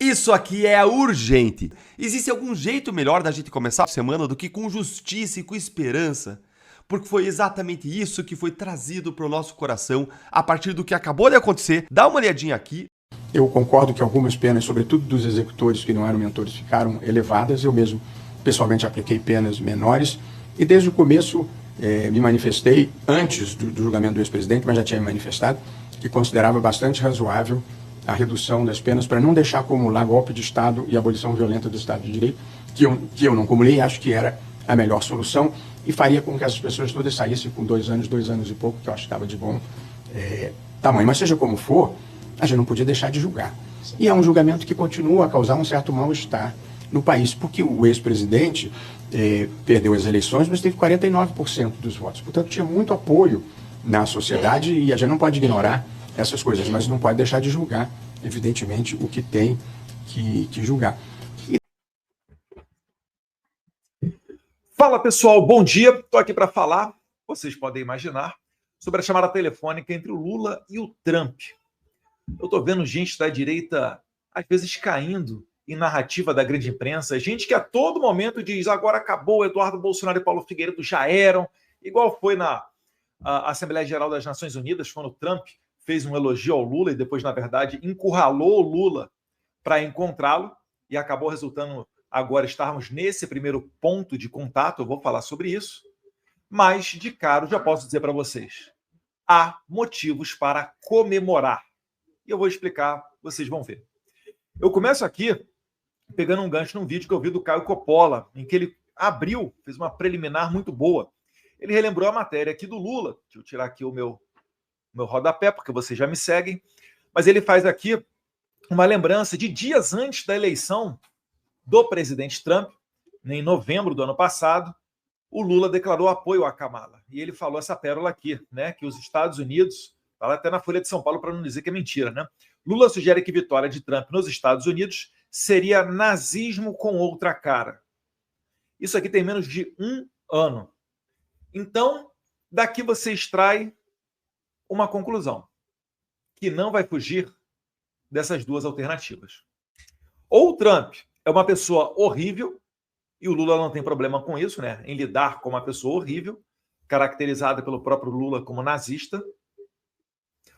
Isso aqui é urgente. Existe algum jeito melhor da gente começar a semana do que com justiça e com esperança? Porque foi exatamente isso que foi trazido para o nosso coração a partir do que acabou de acontecer. Dá uma olhadinha aqui. Eu concordo que algumas penas, sobretudo dos executores que não eram mentores, ficaram elevadas. Eu mesmo, pessoalmente, apliquei penas menores e desde o começo me manifestei, antes do julgamento do ex-presidente, mas já tinha me manifestado, que considerava bastante razoável a redução das penas para não deixar acumular golpe de Estado e abolição violenta do Estado de Direito, que eu não acumulei e acho que era a melhor solução e faria com que essas pessoas todas saíssem com 2 anos e pouco, que eu acho que estava de bom tamanho. Mas seja como for, a gente não podia deixar de julgar. E é um julgamento que continua a causar um certo mal-estar no país, porque o ex-presidente perdeu as eleições, mas teve 49% dos votos. Portanto, tinha muito apoio na sociedade e a gente não pode ignorar essas coisas, mas não pode deixar de julgar, evidentemente, o que tem que julgar. Fala, pessoal, bom dia. Estou aqui para falar, vocês podem imaginar, sobre a chamada telefônica entre o Lula e o Trump. Eu estou vendo gente da direita, às vezes, caindo em narrativa da grande imprensa, gente que a todo momento diz, agora acabou, Eduardo Bolsonaro e Paulo Figueiredo já eram, igual foi na Assembleia Geral das Nações Unidas, quando o Trump fez um elogio ao Lula e depois, na verdade, encurralou o Lula para encontrá-lo e acabou resultando agora estarmos nesse primeiro ponto de contato. Eu vou falar sobre isso, mas de cara já posso dizer para vocês, há motivos para comemorar. E eu vou explicar, vocês vão ver. Eu começo aqui pegando um gancho num vídeo que eu vi do Caio Coppola, em que ele abriu, fez uma preliminar muito boa. Ele relembrou a matéria aqui do Lula. Deixa eu tirar aqui o meu rodapé, porque vocês já me seguem. Mas ele faz aqui uma lembrança de dias antes da eleição do presidente Trump, em novembro do ano passado, o Lula declarou apoio à Kamala. E ele falou essa pérola aqui, né, que os Estados Unidos, fala até na Folha de São Paulo para não dizer que é mentira, né? Lula sugere que vitória de Trump nos Estados Unidos seria nazismo com outra cara. Isso aqui tem menos de 1 ano. Então, daqui você extrai uma conclusão, que não vai fugir dessas duas alternativas. Ou o Trump é uma pessoa horrível, e o Lula não tem problema com isso, né, em lidar com uma pessoa horrível, caracterizada pelo próprio Lula como nazista,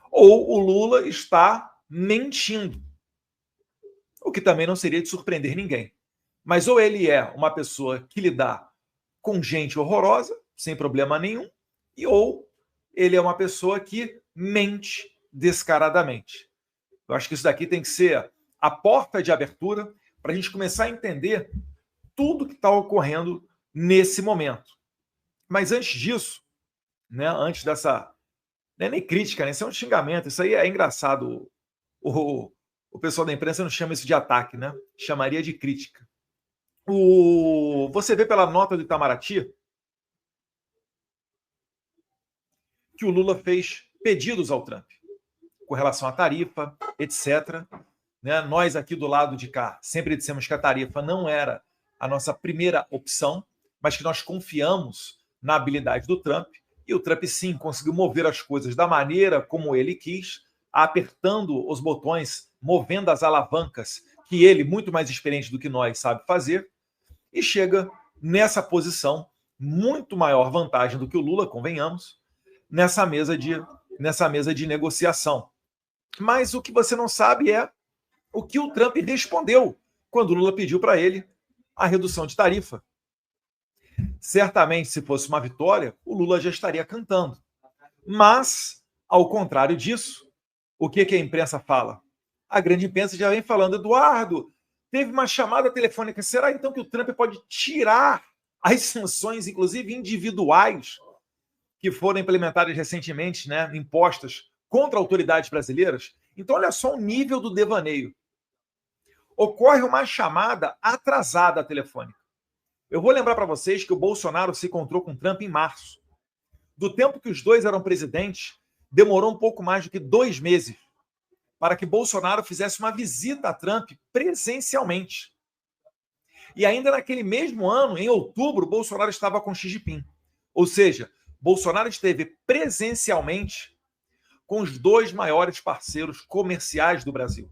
ou o Lula está mentindo, o que também não seria de surpreender ninguém. Mas ou ele é uma pessoa que lida com gente horrorosa, sem problema nenhum, e ou ele é uma pessoa que mente descaradamente. Eu acho que isso daqui tem que ser a porta de abertura para a gente começar a entender tudo que está ocorrendo nesse momento. Mas antes disso, né, antes dessa... Não é nem crítica, né? Isso é um xingamento, isso aí é engraçado. O pessoal da imprensa não chama isso de ataque, né? Chamaria de crítica. Você vê pela nota do Itamaraty que o Lula fez pedidos ao Trump com relação à tarifa, etc. Né? Nós aqui do lado de cá sempre dissemos que a tarifa não era a nossa primeira opção, mas que nós confiamos na habilidade do Trump, e o Trump sim conseguiu mover as coisas da maneira como ele quis, apertando os botões, movendo as alavancas que ele, muito mais experiente do que nós, sabe fazer, e chega nessa posição, muito maior vantagem do que o Lula, convenhamos, nessa mesa de negociação. Mas o que você não sabe é o que o Trump respondeu quando o Lula pediu para ele a redução de tarifa. Certamente, se fosse uma vitória, o Lula já estaria cantando. Mas, ao contrário disso, o que a imprensa fala? A grande imprensa já vem falando, Eduardo, teve uma chamada telefônica. Será então que o Trump pode tirar as sanções, inclusive individuais, que foram implementadas recentemente, né, impostas contra autoridades brasileiras? Então, olha só o nível do devaneio. Ocorre uma chamada atrasada telefônica. Eu vou lembrar para vocês que o Bolsonaro se encontrou com o Trump em março. Do tempo que os dois eram presidentes, demorou um pouco mais do que 2 meses para que Bolsonaro fizesse uma visita a Trump presencialmente. E ainda naquele mesmo ano, em outubro, Bolsonaro estava com Xi Jinping. Ou seja, Bolsonaro esteve presencialmente com os 2 maiores parceiros comerciais do Brasil.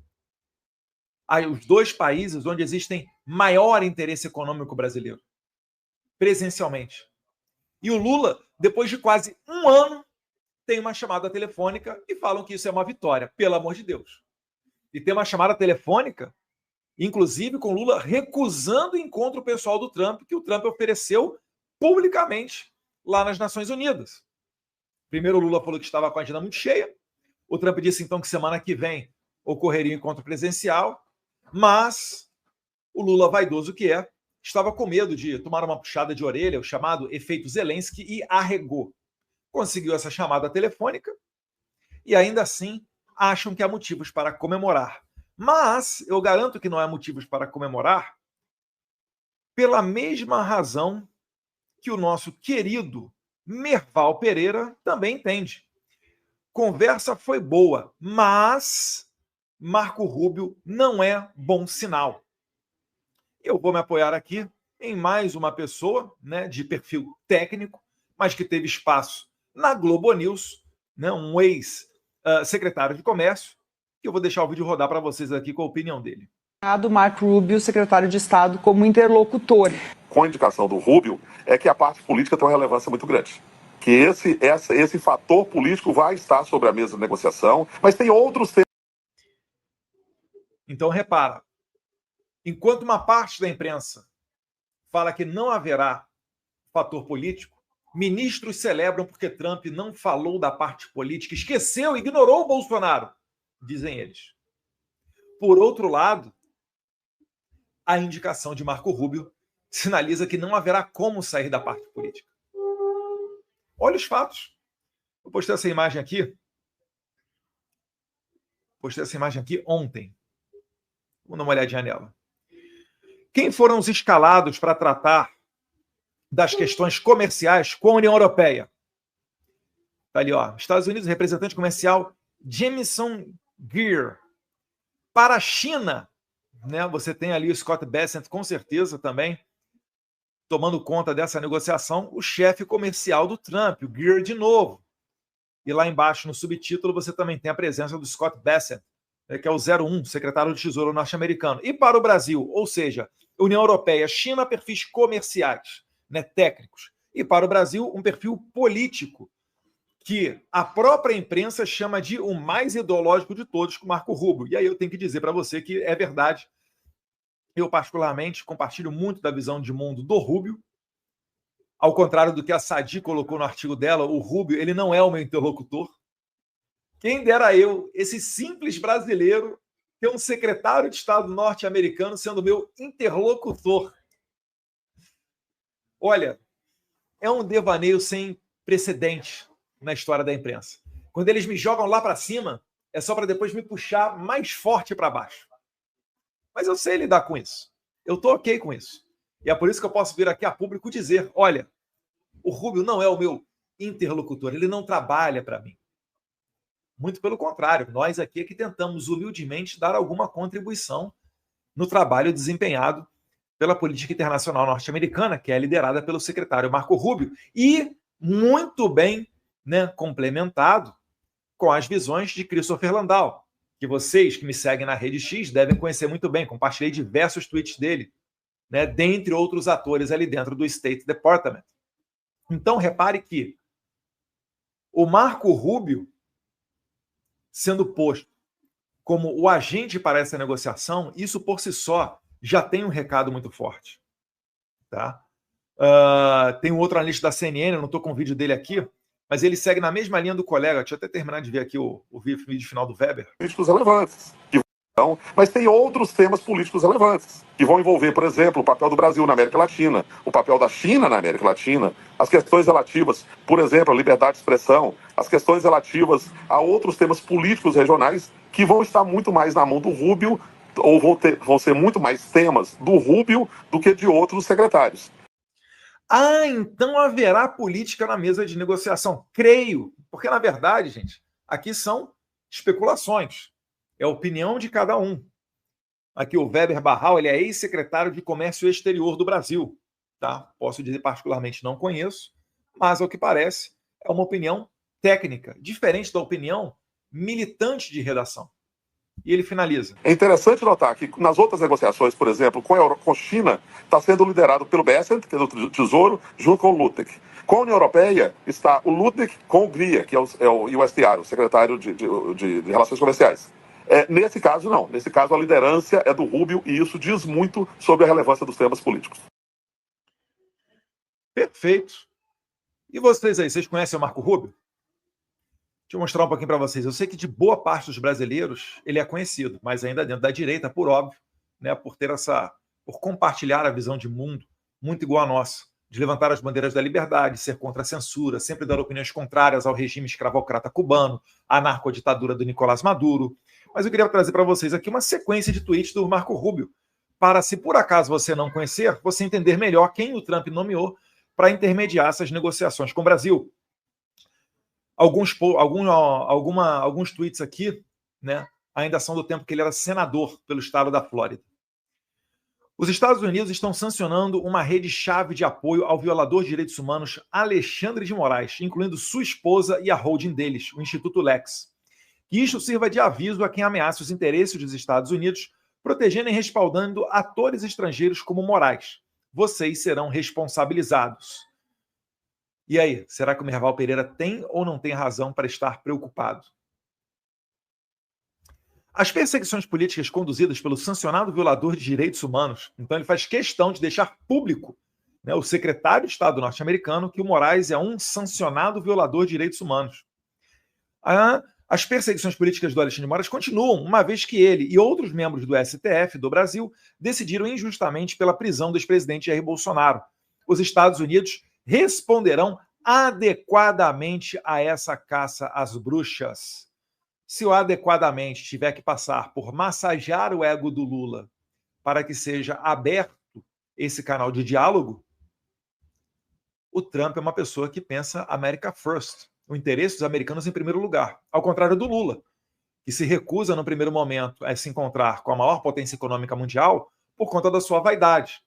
os dois países onde existem maior interesse econômico brasileiro, presencialmente. E o Lula, depois de quase um ano, tem uma chamada telefônica e falam que isso é uma vitória, pelo amor de Deus. E tem uma chamada telefônica, inclusive com Lula recusando o encontro pessoal do Trump, que o Trump ofereceu publicamente lá nas Nações Unidas. Primeiro o Lula falou que estava com a agenda muito cheia, o Trump disse então que semana que vem ocorreria um encontro presencial, mas o Lula, vaidoso que é, estava com medo de tomar uma puxada de orelha, o chamado efeito Zelensky, e arregou. Conseguiu essa chamada telefônica e ainda assim acham que há motivos para comemorar. Mas eu garanto que não há motivos para comemorar pela mesma razão que o nosso querido Merval Pereira também entende. Conversa foi boa, mas Marco Rubio não é bom sinal. Eu vou me apoiar aqui em mais uma pessoa, né, de perfil técnico, mas que teve espaço na Globo News, né, um ex-secretário de Comércio, que eu vou deixar o vídeo rodar para vocês aqui com a opinião dele. Marco Rubio, secretário de Estado, como interlocutor. Com a indicação do Rubio, é que a parte política tem uma relevância muito grande. Que esse fator político vai estar sobre a mesa de negociação, mas tem outros temas. Então, repara, enquanto uma parte da imprensa fala que não haverá fator político, ministros celebram porque Trump não falou da parte política, esqueceu, ignorou o Bolsonaro, dizem eles. Por outro lado, a indicação de Marco Rubio sinaliza que não haverá como sair da parte política. Olha os fatos. Eu postei essa imagem aqui. Ontem. Vamos dar uma olhadinha nela. Quem foram os escalados para tratar das questões comerciais com a União Europeia? Está ali, ó. Estados Unidos, representante comercial Jamieson Greer. Para a China, né, você tem ali o Scott Bessent, com certeza também, tomando conta dessa negociação, o chefe comercial do Trump, o Greer de novo. E lá embaixo, no subtítulo, você também tem a presença do Scott Bessent, que é o 01, secretário de Tesouro norte-americano. E para o Brasil, ou seja, União Europeia, China, perfis comerciais, né, técnicos. E para o Brasil, um perfil político, que a própria imprensa chama de o mais ideológico de todos, com Marco Rubio. E aí eu tenho que dizer para você que é verdade. Eu, particularmente, compartilho muito da visão de mundo do Rubio. Ao contrário do que a Sadi colocou no artigo dela, o Rubio, ele não é o meu interlocutor. Quem dera eu, esse simples brasileiro, ter um secretário de Estado norte-americano sendo meu interlocutor. Olha, é um devaneio sem precedente na história da imprensa. Quando eles me jogam lá para cima, é só para depois me puxar mais forte para baixo. Mas eu sei lidar com isso. Eu estou ok com isso. E é por isso que eu posso vir aqui a público dizer, olha, o Rubio não é o meu interlocutor, ele não trabalha para mim. Muito pelo contrário, nós aqui é que tentamos humildemente dar alguma contribuição no trabalho desempenhado pela política internacional norte-americana, que é liderada pelo secretário Marco Rubio, e muito bem, né, complementado com as visões de Christopher Landau, que vocês que me seguem na Rede X devem conhecer muito bem. Compartilhei diversos tweets dele, né, dentre outros atores ali dentro do State Department. Então, repare que o Marco Rubio, sendo posto como o agente para essa negociação, isso por si só já tem um recado muito forte. Tá? Tem um outro analista da CNN, eu não estou com o vídeo dele aqui, mas ele segue na mesma linha do colega. Deixa eu até terminar de ver aqui o vídeo final do Weber. Políticos relevantes. Mas tem outros temas políticos relevantes, que vão envolver, por exemplo, o papel do Brasil na América Latina, o papel da China na América Latina, as questões relativas, por exemplo, à liberdade de expressão, as questões relativas a outros temas políticos regionais que vão estar muito mais na mão do Rubio, ou vão ser muito mais temas do Rubio do que de outros secretários. Ah, então haverá política na mesa de negociação. Creio, porque na verdade, gente, aqui são especulações. É a opinião de cada um. Aqui o Weber Barral, ele é ex-secretário de Comércio Exterior do Brasil. Tá? Posso dizer particularmente não conheço, mas ao que parece é uma opinião técnica, diferente da opinião militante de redação. E ele finaliza. É interessante notar que nas outras negociações, por exemplo, com a China, está sendo liderado pelo Bessent, que é do Tesouro, junto com o Lutnick. Com a União Europeia está o Lutnick com o Gria, que é o USTR, o secretário de Relações Comerciais. Nesse caso, não. Nesse caso, a liderança é do Rubio e isso diz muito sobre a relevância dos temas políticos. Perfeito. E vocês aí, vocês conhecem o Marco Rubio? Deixa eu mostrar um pouquinho para vocês. Eu sei que de boa parte dos brasileiros ele é conhecido, mas ainda dentro da direita, por óbvio, né, por compartilhar a visão de mundo muito igual à nossa, de levantar as bandeiras da liberdade, ser contra a censura, sempre dar opiniões contrárias ao regime escravocrata cubano, à narcoditadura do Nicolás Maduro. Mas eu queria trazer para vocês aqui uma sequência de tweets do Marco Rubio, para, se por acaso você não conhecer, você entender melhor quem o Trump nomeou para intermediar essas negociações com o Brasil. Alguns tweets aqui, né, ainda são do tempo que ele era senador pelo estado da Flórida. Os Estados Unidos estão sancionando uma rede-chave de apoio ao violador de direitos humanos Alexandre de Moraes, incluindo sua esposa e a holding deles, o Instituto Lex. Que isto sirva de aviso a quem ameaça os interesses dos Estados Unidos, protegendo e respaldando atores estrangeiros como Moraes. Vocês serão responsabilizados. E aí, será que o Merval Pereira tem ou não tem razão para estar preocupado? As perseguições políticas conduzidas pelo sancionado violador de direitos humanos, então ele faz questão de deixar público, né, o secretário de Estado norte-americano, que o Moraes é um sancionado violador de direitos humanos. As perseguições políticas do Alexandre de Moraes continuam, uma vez que ele e outros membros do STF do Brasil decidiram injustamente pela prisão do ex-presidente Jair Bolsonaro. Os Estados Unidos responderão adequadamente a essa caça às bruxas. Se o adequadamente tiver que passar por massagear o ego do Lula para que seja aberto esse canal de diálogo, o Trump é uma pessoa que pensa America First, o interesse dos americanos em primeiro lugar, ao contrário do Lula, que se recusa no primeiro momento a se encontrar com a maior potência econômica mundial por conta da sua vaidade.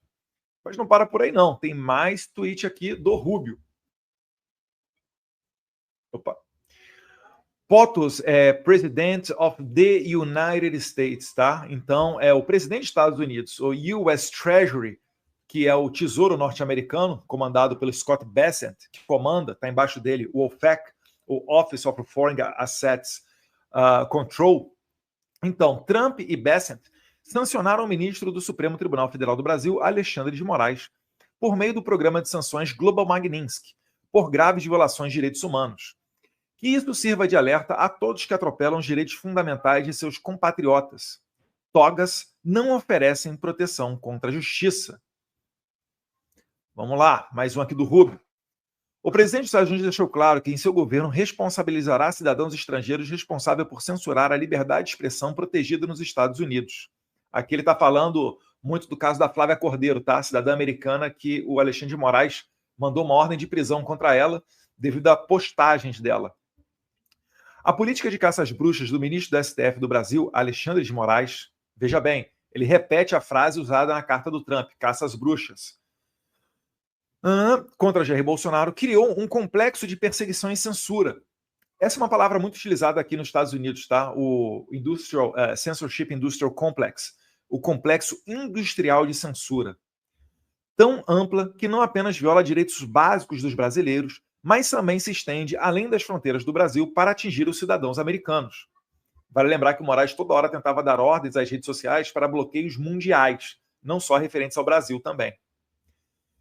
Mas não para por aí não, tem mais tweet aqui do Rubio. Opa. POTUS é President of the United States, tá? Então, é o presidente dos Estados Unidos, o US Treasury, que é o Tesouro norte-americano, comandado pelo Scott Bessent, que comanda, está embaixo dele, o OFAC, o Office of Foreign Assets Control. Então, Trump e Bessent sancionaram o ministro do Supremo Tribunal Federal do Brasil, Alexandre de Moraes, por meio do programa de sanções Global Magnitsky, por graves violações de direitos humanos. Que isso sirva de alerta a todos que atropelam os direitos fundamentais de seus compatriotas. Togas não oferecem proteção contra a justiça. Vamos lá, mais um aqui do Rubio. O presidente dos Estados Unidos deixou claro que em seu governo responsabilizará cidadãos estrangeiros responsáveis por censurar a liberdade de expressão protegida nos Estados Unidos. Aqui ele está falando muito do caso da Flávia Cordeiro, tá? Cidadã americana que o Alexandre de Moraes mandou uma ordem de prisão contra ela devido a postagens dela. A política de caça às bruxas do ministro do STF do Brasil, Alexandre de Moraes, veja bem, ele repete a frase usada na carta do Trump, caça às bruxas, contra Jair Bolsonaro, criou um complexo de perseguição e censura. Essa é uma palavra muito utilizada aqui nos Estados Unidos, tá? O Censorship Industrial Complex, o complexo industrial de censura. Tão ampla que não apenas viola direitos básicos dos brasileiros, mas também se estende além das fronteiras do Brasil para atingir os cidadãos americanos. Vale lembrar que o Moraes toda hora tentava dar ordens às redes sociais para bloqueios mundiais, não só referentes ao Brasil também.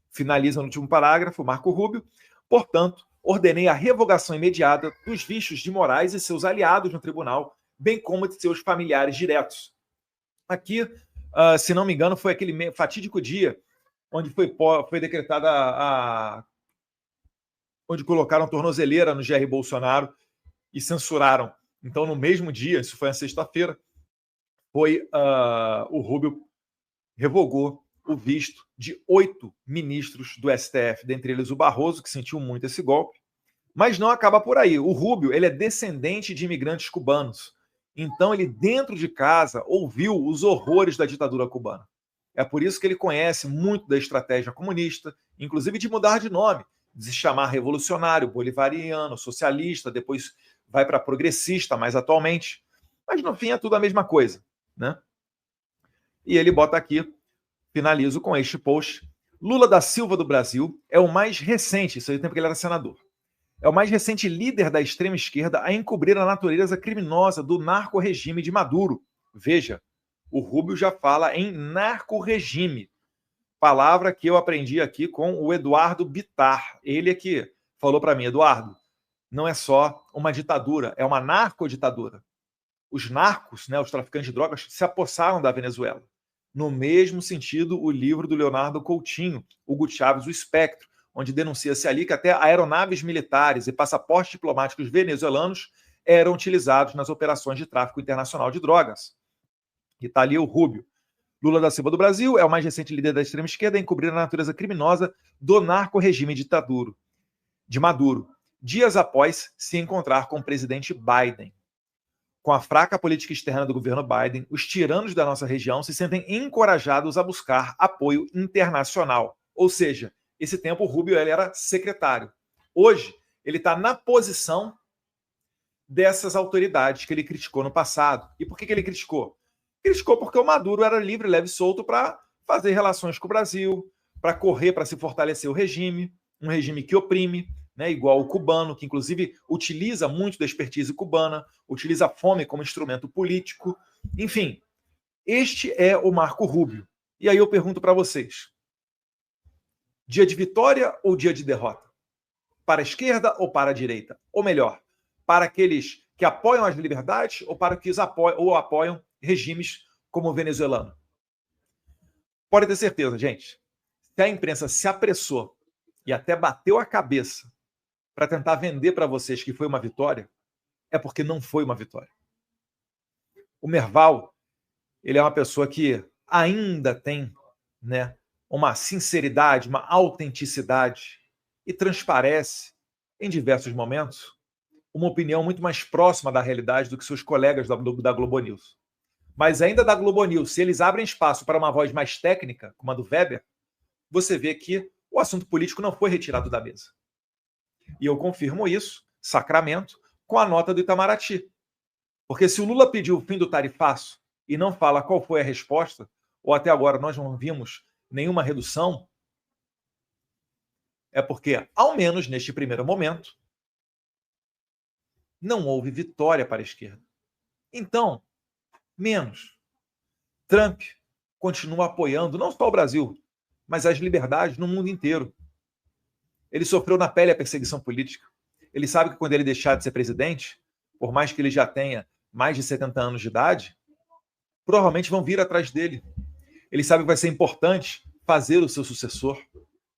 Finaliza no último parágrafo, Marco Rubio. Portanto, ordenei a revogação imediata dos vistos de Moraes e seus aliados no tribunal, bem como de seus familiares diretos. Aqui, se não me engano, foi aquele fatídico dia onde foi decretada onde colocaram tornozeleira no Jair Bolsonaro e censuraram. Então, no mesmo dia, isso foi na sexta-feira, o Rubio revogou o visto de 8 ministros do STF, dentre eles o Barroso, que sentiu muito esse golpe. Mas não acaba por aí. O Rubio, ele é descendente de imigrantes cubanos. Então, ele, dentro de casa, ouviu os horrores da ditadura cubana. É por isso que ele conhece muito da estratégia comunista, inclusive de mudar de nome, de se chamar revolucionário, bolivariano, socialista, depois vai para progressista, mais atualmente. Mas no fim é tudo a mesma coisa, né? E ele bota aqui, finalizo com este post: Lula da Silva do Brasil é o mais recente, isso aí no tempo que ele era senador, é o mais recente líder da extrema esquerda a encobrir a natureza criminosa do narco-regime de Maduro. Veja, o Rubio já fala em narco-regime, palavra que eu aprendi aqui com o Eduardo Bittar. Ele é que falou para mim: Eduardo, não é só uma ditadura, é uma narcoditadura. Os narcos, né, os traficantes de drogas, se apossaram da Venezuela. No mesmo sentido, o livro do Leonardo Coutinho, Hugo Chávez, O Espectro, onde denuncia-se ali que até aeronaves militares e passaportes diplomáticos venezuelanos eram utilizados nas operações de tráfico internacional de drogas. E está ali o Rubio. Lula da Silva do Brasil é o mais recente líder da extrema esquerda a encobrir a natureza criminosa do narco-regime de Maduro, dias após se encontrar com o presidente Biden. Com a fraca política externa do governo Biden, os tiranos da nossa região se sentem encorajados a buscar apoio internacional. Ou seja, esse tempo o Rubio ele era secretário. Hoje, ele está na posição dessas autoridades que ele criticou no passado. E por que ele criticou? Criticou porque o Maduro era livre, leve e solto para fazer relações com o Brasil, para correr, para se fortalecer o regime, um regime que oprime, né, igual o cubano, que inclusive utiliza muito da expertise cubana, utiliza a fome como instrumento político. Enfim, este é o Marco Rubio. E aí eu pergunto para vocês: dia de vitória ou dia de derrota? Para a esquerda ou para a direita? Ou melhor, para aqueles que apoiam as liberdades ou para os que apoiam regimes como o venezuelano? Pode ter certeza, gente, se a imprensa se apressou e até bateu a cabeça para tentar vender para vocês que foi uma vitória, é porque não foi uma vitória. O Merval, ele é uma pessoa que ainda tem, né, uma sinceridade, uma autenticidade e transparece, em diversos momentos, uma opinião muito mais próxima da realidade do que seus colegas da Globo News. Mas ainda da Globo News, se eles abrem espaço para uma voz mais técnica, como a do Weber, você vê que o assunto político não foi retirado da mesa. E eu confirmo isso, Sacramento, com a nota do Itamaraty. Porque se o Lula pediu o fim do tarifaço e não fala qual foi a resposta, ou até agora nós não vimos nenhuma redução, é porque, ao menos neste primeiro momento, não houve vitória para a esquerda. Então, menos. Trump continua apoiando não só o Brasil, mas as liberdades no mundo inteiro. Ele sofreu na pele a perseguição política. Ele sabe que quando ele deixar de ser presidente, por mais que ele já tenha mais de 70 anos de idade, provavelmente vão vir atrás dele. Ele sabe que vai ser importante fazer o seu sucessor.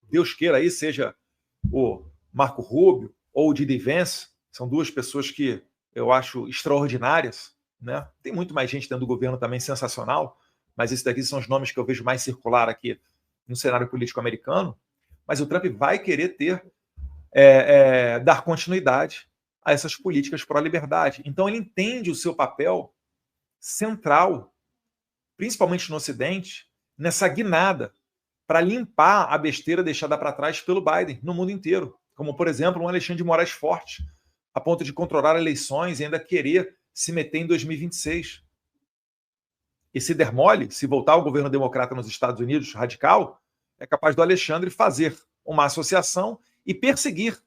Deus queira aí seja o Marco Rubio ou o Didi Vance. São duas pessoas que eu acho extraordinárias, né? Tem muito mais gente dentro do governo também sensacional, mas esses daqui são os nomes que eu vejo mais circular aqui no cenário político americano. Mas o Trump vai querer dar continuidade a essas políticas pró-liberdade. Então ele entende o seu papel central, principalmente no Ocidente, nessa guinada para limpar a besteira deixada para trás pelo Biden no mundo inteiro. Como, por exemplo, um Alexandre de Moraes forte, a ponto de controlar eleições e ainda querer se meter em 2026. E se der mole, se voltar ao governo democrata nos Estados Unidos, radical, é capaz do Alexandre fazer uma associação e perseguir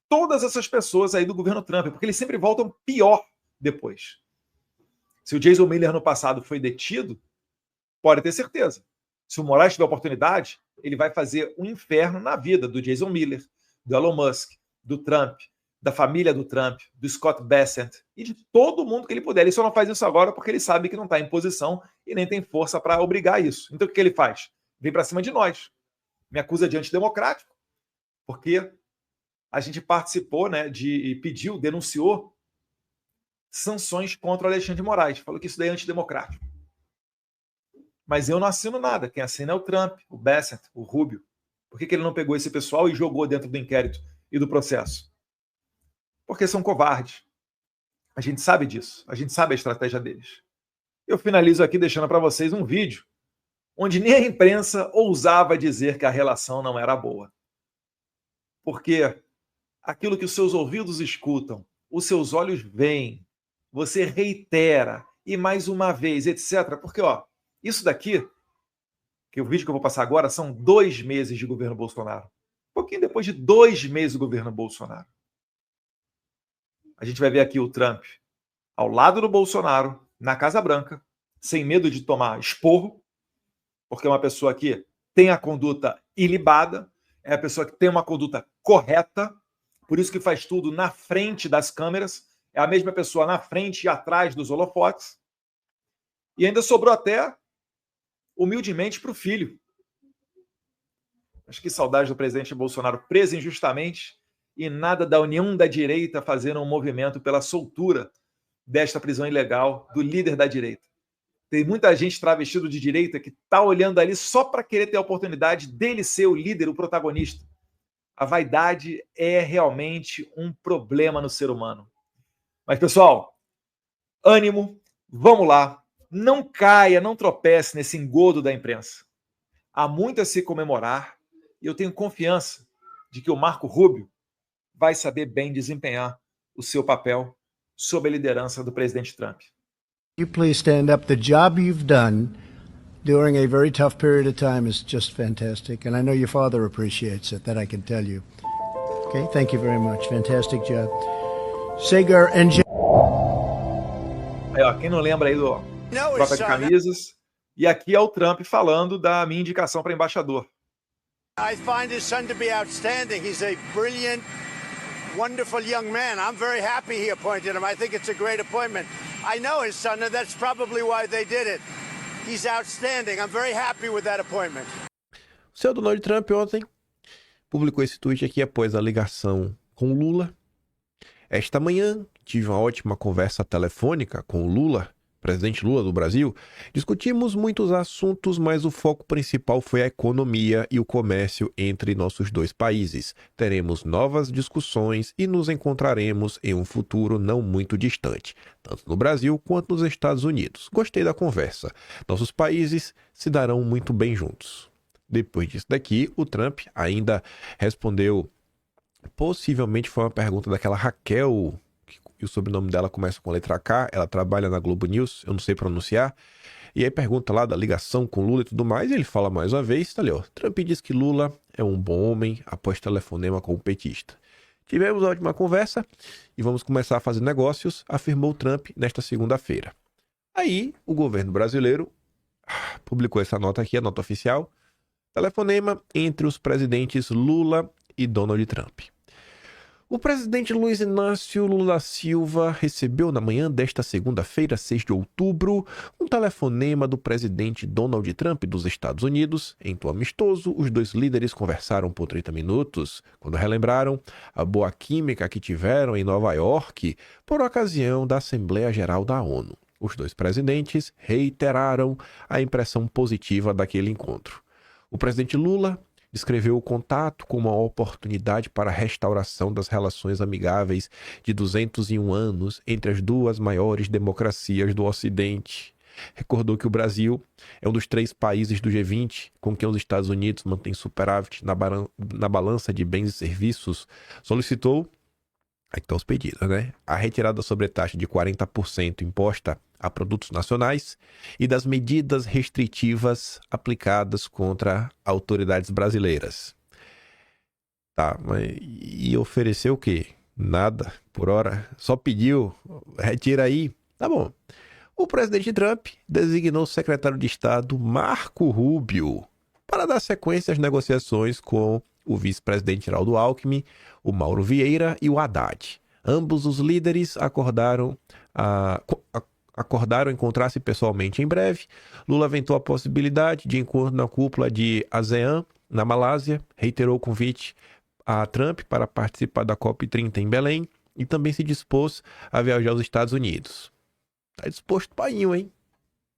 todas essas pessoas aí do governo Trump, porque eles sempre voltam pior depois. Se o Jason Miller no passado foi detido, pode ter certeza. Se o Moraes tiver oportunidade, ele vai fazer um inferno na vida do Jason Miller, do Elon Musk, do Trump, da família do Trump, do Scott Bessent e de todo mundo que ele puder. Ele só não faz isso agora porque ele sabe que não está em posição e nem tem força para obrigar isso. Então o que ele faz? Vem para cima de nós. Me acusa de antidemocrático, porque a gente participou, né, pediu, denunciou sanções contra o Alexandre de Moraes. Falou que isso daí é antidemocrático. Mas eu não assino nada. Quem assina é o Trump, o Bessent, o Rubio. Por que ele não pegou esse pessoal e jogou dentro do inquérito e do processo? Porque são covardes. A gente sabe disso. A gente sabe a estratégia deles. Eu finalizo aqui deixando para vocês um vídeo onde nem a imprensa ousava dizer que a relação não era boa. Porque aquilo que os seus ouvidos escutam, os seus olhos veem, você reitera e mais uma vez, etc. Porque, ó, isso daqui, que o vídeo que eu vou passar agora, são 2 meses de governo Bolsonaro. Um pouquinho depois de 2 meses do governo Bolsonaro. A gente vai ver aqui o Trump ao lado do Bolsonaro, na Casa Branca, sem medo de tomar esporro, porque é uma pessoa que tem a conduta ilibada, é a pessoa que tem uma conduta correta, por isso que faz tudo na frente das câmeras, é a mesma pessoa na frente e atrás dos holofotes, e ainda sobrou até, humildemente, para o filho. Acho que saudade do presidente Bolsonaro preso injustamente e nada da União da Direita fazendo um movimento pela soltura desta prisão ilegal do líder da direita. Tem muita gente travestido de direita que está olhando ali só para querer ter a oportunidade dele ser o líder, o protagonista. A vaidade é realmente um problema no ser humano. Mas, pessoal, ânimo, vamos lá. Não caia, não tropece nesse engodo da imprensa. Há muito a se comemorar e eu tenho confiança de que o Marco Rubio vai saber bem desempenhar o seu papel sob a liderança do presidente Trump. You please stand up. The job you've done during a very tough period of time is just fantastic. And I know your father appreciates it, that I can tell you. Okay, thank you very much. Fantastic job. Sagar and Aí, ó, quem não lembra aí do troca de camisas? E aqui é o Trump falando da minha indicação para embaixador. I find his son to be outstanding. He's a brilliant, wonderful young man. I'm very happy he appointed him. I think it's a great appointment. I know his son, and that's probably why they did it. He's outstanding. I'm very happy with that appointment. O senhor Donald Trump ontem publicou esse tweet aqui após a ligação com o Lula. Esta manhã tive uma ótima conversa telefônica com o Lula, presidente Lula do Brasil. Discutimos muitos assuntos, mas o foco principal foi a economia e o comércio entre nossos dois países. Teremos novas discussões e nos encontraremos em um futuro não muito distante, tanto no Brasil quanto nos Estados Unidos. Gostei da conversa. Nossos países se darão muito bem juntos. Depois disso daqui, o Trump ainda respondeu, possivelmente foi uma pergunta daquela Raquel, e o sobrenome dela começa com a letra K, ela trabalha na Globo News, eu não sei pronunciar, e aí pergunta lá da ligação com Lula e tudo mais, e ele fala mais uma vez, tá ali, ó, Trump diz que Lula é um bom homem após telefonema com o petista. Tivemos uma ótima conversa e vamos começar a fazer negócios, afirmou Trump nesta segunda-feira. Aí, o governo brasileiro publicou essa nota aqui, a nota oficial, telefonema entre os presidentes Lula e Donald Trump. O presidente Luiz Inácio Lula da Silva recebeu na manhã desta segunda-feira, 6 de outubro, um telefonema do presidente Donald Trump dos Estados Unidos. Em tom amistoso, os dois líderes conversaram por 30 minutos, quando relembraram a boa química que tiveram em Nova York por ocasião da Assembleia Geral da ONU. Os dois presidentes reiteraram a impressão positiva daquele encontro. O presidente Lula descreveu o contato como uma oportunidade para a restauração das relações amigáveis de 201 anos entre as duas maiores democracias do Ocidente. Recordou que o Brasil é um dos 3 países do G20 com quem os Estados Unidos mantêm superávit na balança de bens e serviços. Solicitou, aqui estão os pedidos, né? A retirada da sobretaxa de 40% imposta a produtos nacionais e das medidas restritivas aplicadas contra autoridades brasileiras. Tá, mas e ofereceu o quê? Nada, por hora. Só pediu, retira aí. Tá bom. O presidente Trump designou o secretário de Estado Marco Rubio para dar sequência às negociações com o vice-presidente Geraldo Alckmin, o Mauro Vieira e o Haddad. Ambos os líderes acordaram encontrar-se pessoalmente em breve. Lula aventou a possibilidade de encontro na cúpula de ASEAN, na Malásia, reiterou o convite a Trump para participar da COP30 em Belém e também se dispôs a viajar aos Estados Unidos. Tá disposto para ir, hein?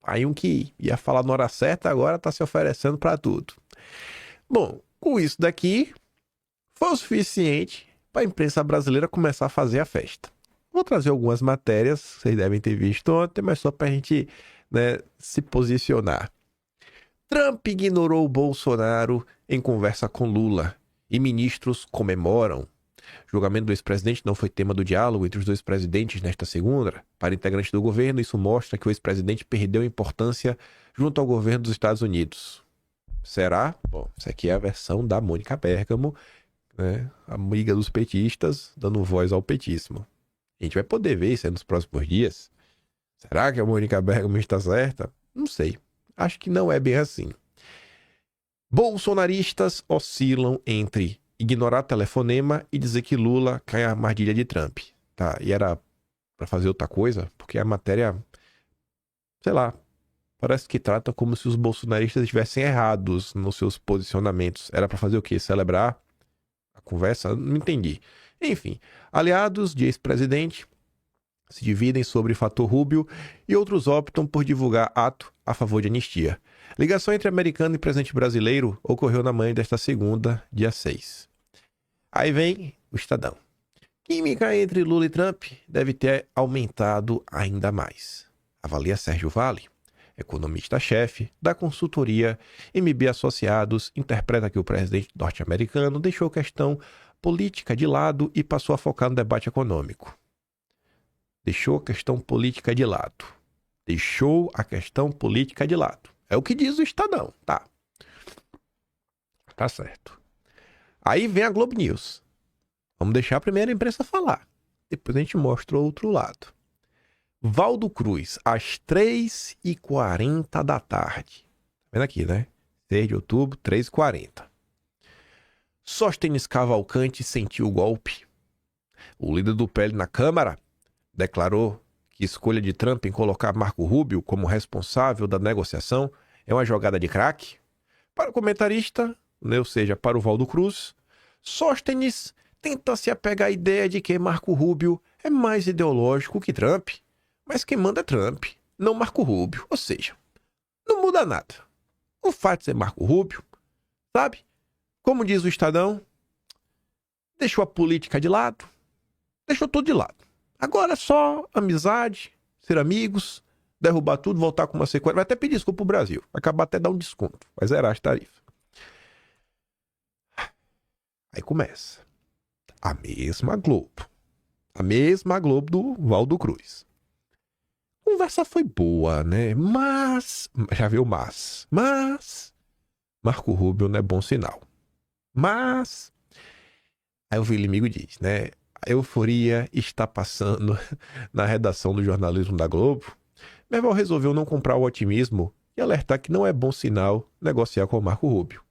Aí um que ia falar na hora certa, agora tá se oferecendo para tudo. Bom, com isso daqui, foi o suficiente para a imprensa brasileira começar a fazer a festa. Vou trazer algumas matérias, vocês devem ter visto ontem, mas só para a gente, né, se posicionar. Trump ignorou Bolsonaro em conversa com Lula e ministros comemoram. O julgamento do ex-presidente não foi tema do diálogo entre os dois presidentes nesta segunda. Para integrantes do governo, isso mostra que o ex-presidente perdeu importância junto ao governo dos Estados Unidos. Será? Bom, isso aqui é a versão da Mônica Bergamo, né? Amiga dos petistas, dando voz ao petismo. A gente vai poder ver isso aí nos próximos dias. Será que a Mônica Bergamo está certa? Não sei. Acho que não é bem assim. Bolsonaristas oscilam entre ignorar telefonema e dizer que Lula cai na armadilha de Trump. Tá, e era para fazer outra coisa, porque a matéria, sei lá, parece que trata como se os bolsonaristas estivessem errados nos seus posicionamentos. Era para fazer o quê? Celebrar a conversa? Não entendi. Enfim, aliados de ex-presidente se dividem sobre fator Rubio e outros optam por divulgar ato a favor de anistia. Ligação entre americano e presidente brasileiro ocorreu na manhã desta segunda, dia 6. Aí vem o Estadão. Química entre Lula e Trump deve ter aumentado ainda mais. Avalia Sérgio Vale, economista-chefe da consultoria MB Associados, interpreta que o presidente norte-americano deixou a questão política de lado e passou a focar no debate econômico. Deixou a questão política de lado. Deixou a questão política de lado. É o que diz o Estadão, tá? Tá certo. Aí vem a Globo News. Vamos deixar a primeira imprensa falar. Depois a gente mostra o outro lado. Valdo Cruz, às 3h40 da tarde. Tá vendo aqui, né? 6 de outubro, 3h40. Sóstenes Cavalcante sentiu o golpe. O líder do PL na Câmara declarou que a escolha de Trump em colocar Marco Rubio como responsável da negociação é uma jogada de craque. Para o comentarista, né, ou seja, para o Valdo Cruz, Sóstenes tenta se apegar à ideia de que Marco Rubio é mais ideológico que Trump, mas quem manda é Trump, não Marco Rubio. Ou seja, não muda nada. O fato de ser Marco Rubio, sabe? Como diz o Estadão, deixou a política de lado, deixou tudo de lado. Agora é só amizade, ser amigos, derrubar tudo, voltar com uma sequência. Vai até pedir desculpa pro Brasil. Vai acabar até dar um desconto. Vai zerar as tarifas. Aí começa. A mesma Globo. A mesma Globo do Valdo Cruz. A conversa foi boa, né? Mas... Já viu mas? Mas... Marco Rubio não é bom sinal. Mas... Aí o inimigo diz, né? A euforia está passando na redação do jornalismo da Globo. Merval resolveu não comprar o otimismo e alertar que não é bom sinal negociar com o Marco Rubio.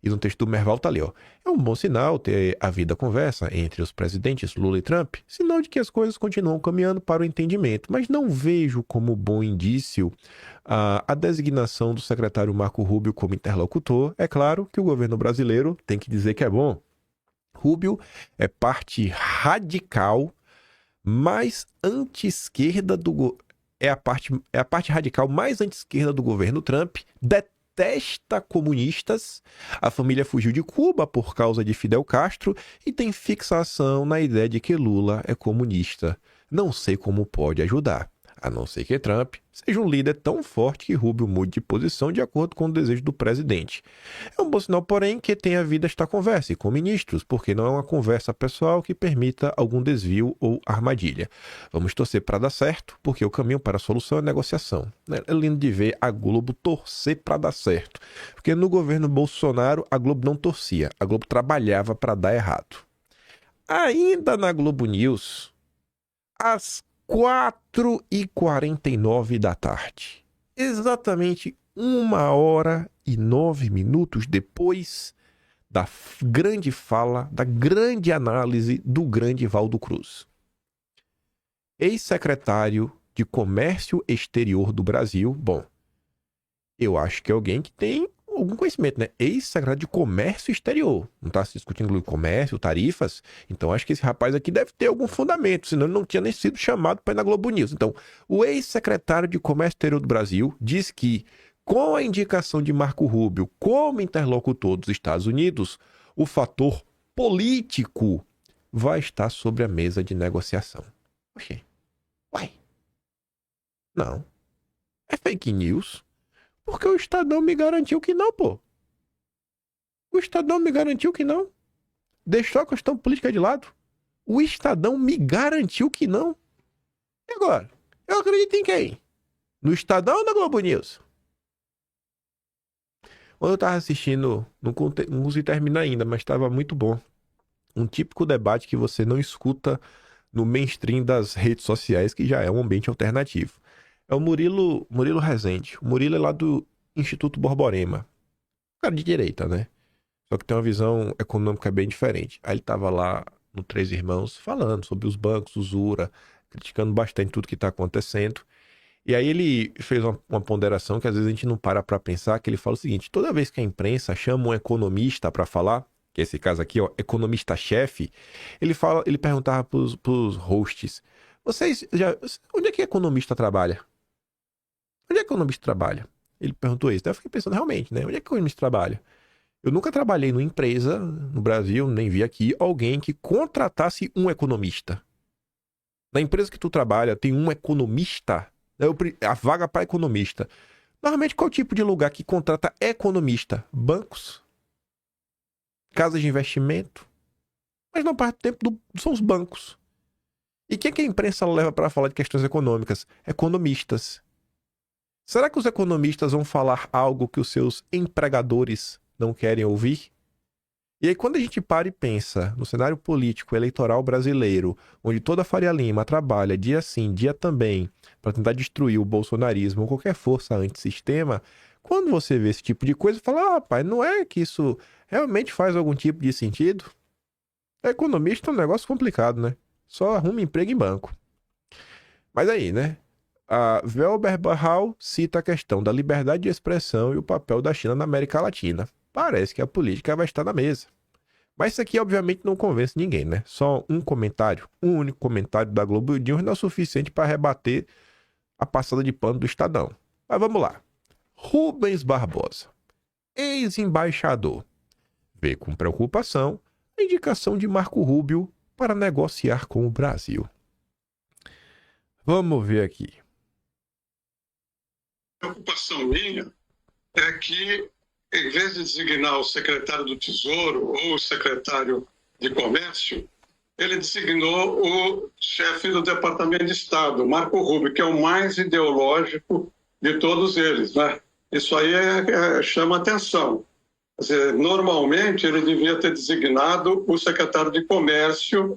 E no texto do Merval tá ali, ó. É um bom sinal ter havido a conversa entre os presidentes Lula e Trump, sinal de que as coisas continuam caminhando para o entendimento, mas não vejo como bom indício a designação do secretário Marco Rubio como interlocutor. É claro que o governo brasileiro tem que dizer que é bom. Rubio é parte radical mais anti-esquerda do é a parte radical mais anti-esquerda do governo Trump, detesta comunistas, a família fugiu de Cuba por causa de Fidel Castro e tem fixação na ideia de que Lula é comunista. Não sei como pode ajudar, a não ser que Trump seja um líder tão forte que Rubio mude de posição de acordo com o desejo do presidente. É um bom sinal, porém, que tenha havido esta conversa e com ministros, porque não é uma conversa pessoal que permita algum desvio ou armadilha. Vamos torcer para dar certo, porque o caminho para a solução é a negociação. É lindo de ver a Globo torcer para dar certo, porque no governo Bolsonaro a Globo não torcia, a Globo trabalhava para dar errado. Ainda na Globo News, às 4h49 da tarde. Exatamente 1h09 depois da grande fala, da grande análise do grande Valdo Cruz. Ex-secretário de Comércio Exterior do Brasil. Bom, eu acho que é alguém que tem algum conhecimento, né? Ex-secretário de Comércio Exterior. Não está se discutindo comércio, tarifas. Então, acho que esse rapaz aqui deve ter algum fundamento, senão ele não tinha nem sido chamado para ir na Globo News. Então, o ex-secretário de Comércio Exterior do Brasil diz que, com a indicação de Marco Rubio como interlocutor dos Estados Unidos, o fator político vai estar sobre a mesa de negociação. Oxê. Uai. Não. É fake news. Porque o Estadão me garantiu que não, pô. O Estadão me garantiu que não. Deixou a questão política de lado. O Estadão me garantiu que não. E agora? Eu acredito em quem? No Estadão ou na Globo News? Quando eu tava assistindo, não consegui terminar ainda, mas estava muito bom. Um típico debate que você não escuta no mainstream das redes sociais, que já é um ambiente alternativo. É o Murilo Rezende. O Murilo é lá do Instituto Borborema. Cara de direita, né? Só que tem uma visão econômica bem diferente. Aí ele tava lá no Três Irmãos falando sobre os bancos, usura, criticando bastante tudo que tá acontecendo. E aí ele fez uma ponderação que às vezes a gente não para pra pensar, que ele fala o seguinte: toda vez que a imprensa chama um economista pra falar, que é esse caso aqui, ó, economista-chefe, ele perguntava pros hosts: onde é que economista trabalha? Onde é que economista trabalha? Ele perguntou isso. Daí eu fiquei pensando, realmente, né? Onde é que economista trabalha? Eu nunca trabalhei numa empresa no Brasil, nem vi aqui, alguém que contratasse um economista. Na empresa que tu trabalha, tem um economista? A vaga para economista. Normalmente, qual tipo de lugar que contrata economista? Bancos? Casas de investimento? Mas não parte do tempo são os bancos. E quem é que a imprensa leva para falar de questões econômicas? Economistas. Será que os economistas vão falar algo que os seus empregadores não querem ouvir? E aí, quando a gente para e pensa no cenário político eleitoral brasileiro, onde toda a Faria Lima trabalha dia sim, dia também, para tentar destruir o bolsonarismo ou qualquer força antissistema, quando você vê esse tipo de coisa, fala: ah, rapaz, não é que isso realmente faz algum tipo de sentido? Economista é um negócio complicado, né? Só arruma emprego em banco. Mas aí, né? A Welber Barral cita a questão da liberdade de expressão e o papel da China na América Latina. Parece que a política vai estar na mesa. Mas isso aqui, obviamente, não convence ninguém, né? Só um único comentário da Globo News não é suficiente para rebater a passada de pano do Estadão. Mas vamos lá. Rubens Barbosa, ex-embaixador, vê com preocupação a indicação de Marco Rubio para negociar com o Brasil. Vamos ver aqui. A preocupação minha é que, em vez de designar o secretário do Tesouro ou o secretário de Comércio, ele designou o chefe do Departamento de Estado, Marco Rubio, que é o mais ideológico de todos eles, né? Isso aí chama atenção. Quer dizer, normalmente ele devia ter designado o secretário de Comércio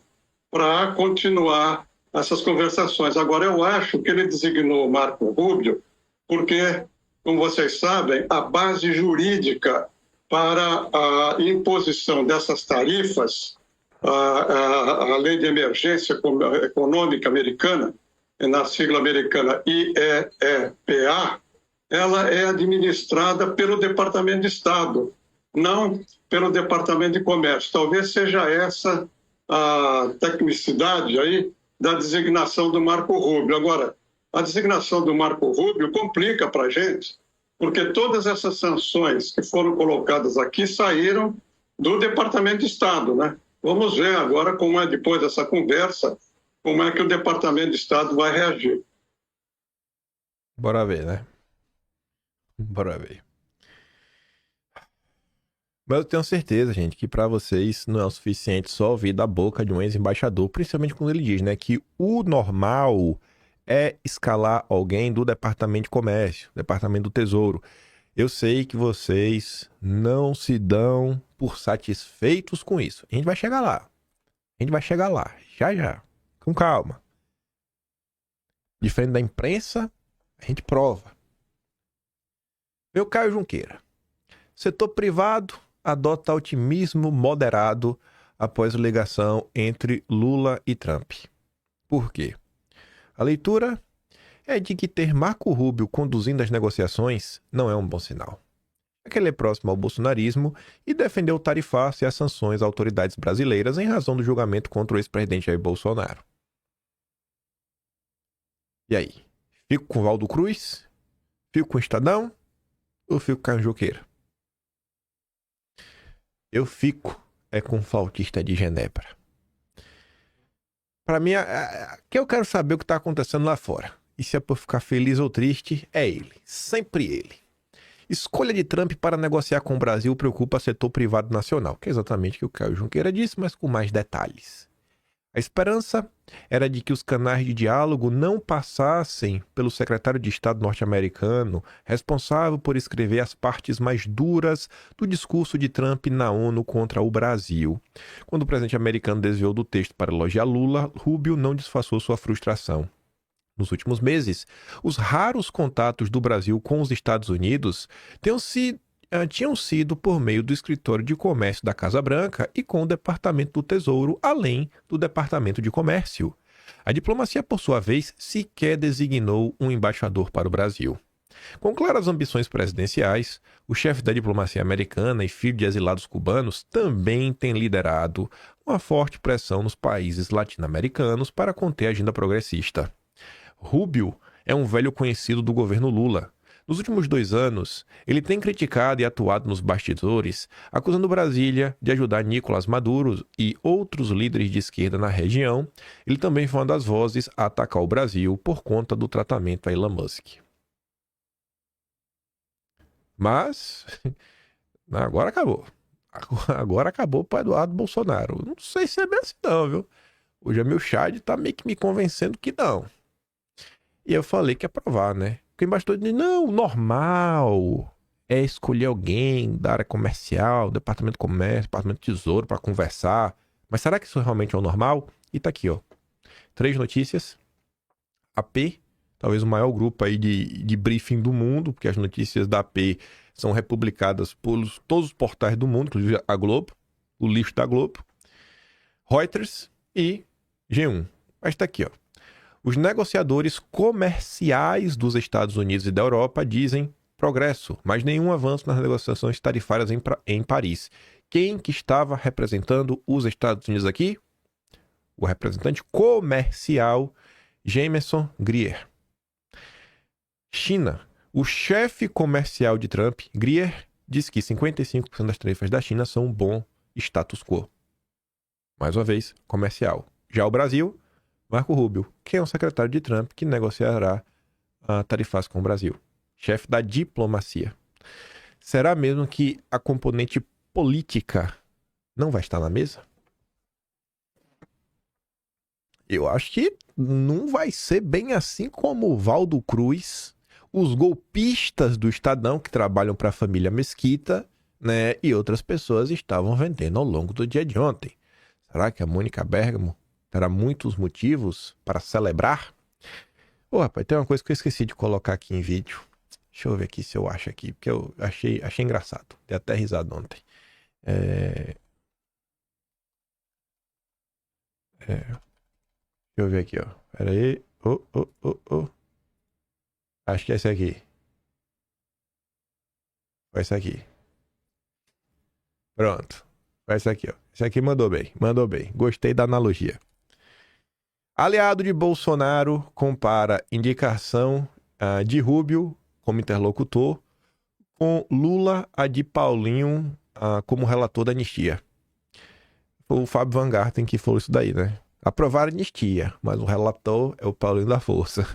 para continuar essas conversações. Agora, eu acho que ele designou o Marco Rubio porque, como vocês sabem, a base jurídica para a imposição dessas tarifas, a Lei de Emergência Econômica Americana, na sigla americana IEEPA, ela é administrada pelo Departamento de Estado, não pelo Departamento de Comércio. Talvez seja essa a tecnicidade aí da designação do Marco Rubio. Agora, a designação do Marco Rubio complica para a gente, porque todas essas sanções que foram colocadas aqui saíram do Departamento de Estado, né? Vamos ver agora como é, depois dessa conversa, como é que o Departamento de Estado vai reagir. Bora ver, né? Bora ver. Mas eu tenho certeza, gente, que para vocês não é o suficiente só ouvir da boca de um ex-embaixador, principalmente quando ele diz, né, que o normal é escalar alguém do Departamento de Comércio, Departamento do Tesouro. Eu sei que vocês não se dão por satisfeitos com isso. A gente vai chegar lá. A gente vai chegar lá, já já. Com calma. Diferente da imprensa, a gente prova. Meu Caio Junqueira. Setor privado adota otimismo moderado após a ligação entre Lula e Trump. Por quê? A leitura é de que ter Marco Rubio conduzindo as negociações não é um bom sinal. É que ele é próximo ao bolsonarismo e defendeu o tarifaço e as sanções a autoridades brasileiras em razão do julgamento contra o ex-presidente Jair Bolsonaro. E aí? Fico com Valdo Cruz? Fico com o Estadão? Ou fico com Caio Junqueira? Eu fico com o flautista de Genebra. Para mim, que eu quero saber o que está acontecendo lá fora. E se é por ficar feliz ou triste, é ele. Sempre ele. Escolha de Trump para negociar com o Brasil preocupa setor privado nacional, que é exatamente o que o Caio Junqueira disse, mas com mais detalhes. A esperança era de que os canais de diálogo não passassem pelo secretário de Estado norte-americano, responsável por escrever as partes mais duras do discurso de Trump na ONU contra o Brasil. Quando o presidente americano desviou do texto para elogiar Lula, Rubio não disfarçou sua frustração. Nos últimos meses, os raros contatos do Brasil com os Estados Unidos tinham sido por meio do Escritório de Comércio da Casa Branca e com o Departamento do Tesouro, além do Departamento de Comércio. A diplomacia, por sua vez, sequer designou um embaixador para o Brasil. Com claras ambições presidenciais, o chefe da diplomacia americana e filho de exilados cubanos também tem liderado uma forte pressão nos países latino-americanos para conter a agenda progressista. Rubio é um velho conhecido do governo Lula. Nos últimos 2 anos, ele tem criticado e atuado nos bastidores, acusando Brasília de ajudar Nicolás Maduro e outros líderes de esquerda na região. Ele também foi uma das vozes a atacar o Brasil por conta do tratamento a Elon Musk. Mas, agora acabou. Agora acabou para Eduardo Bolsonaro. Não sei se é bem assim não, viu? O Jamil Chad tá meio que me convencendo que não. E eu falei que ia aprovar, né? Porque o embaixador disse, não, normal é escolher alguém da área comercial, departamento de comércio, departamento de tesouro para conversar. Mas será que isso realmente é o normal? E tá aqui, ó. 3 notícias. AP, talvez o maior grupo aí de briefing do mundo, porque as notícias da AP são republicadas por todos os portais do mundo, inclusive a Globo, o lixo da Globo. Reuters e G1. Mas tá aqui, ó. Os negociadores comerciais dos Estados Unidos e da Europa dizem progresso, mas nenhum avanço nas negociações tarifárias em Paris. Quem que estava representando os Estados Unidos aqui? O representante comercial Jameson Greer. China. O chefe comercial de Trump, Greer, diz que 55% das tarifas da China são um bom status quo. Mais uma vez, comercial. Já o Brasil, Marco Rubio, que é um secretário de Trump que negociará tarifas com o Brasil. Chefe da diplomacia. Será mesmo que a componente política não vai estar na mesa? Eu acho que não vai ser bem assim como o Valdo Cruz, os golpistas do Estadão que trabalham para a família Mesquita, né, e outras pessoas estavam vendendo ao longo do dia de ontem. Será que a Mônica Bergamo terá muitos motivos para celebrar? Ô, rapaz, tem uma coisa que eu esqueci de colocar aqui em vídeo. Deixa eu ver aqui se eu acho aqui, porque eu achei engraçado. Dei até risada ontem. Deixa eu ver aqui, ó. Pera aí. Acho que é esse aqui. Foi esse aqui. Pronto. Foi esse aqui, ó. Esse aqui mandou bem. Mandou bem. Gostei da analogia. Aliado de Bolsonaro compara indicação de Rubio como interlocutor com Lula a de Paulinho como relator da anistia. Foi o Fábio Van Garten que falou isso daí, né? Aprovar a anistia, mas o relator é o Paulinho da Força.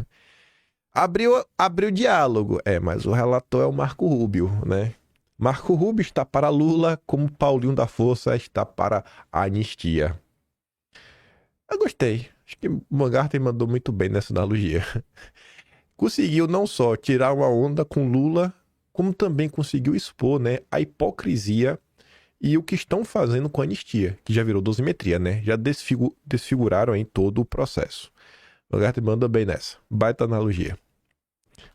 Abriu diálogo, mas o relator é o Marco Rubio, né? Marco Rubio está para Lula como Paulinho da Força está para a anistia. Eu gostei. Acho que o Van Garten mandou muito bem nessa analogia. Conseguiu não só tirar uma onda com Lula, como também conseguiu expor, né, a hipocrisia e o que estão fazendo com a anistia, que já virou dosimetria, né? Já desfiguraram aí todo o processo. O Van Garten manda bem nessa. Baita analogia.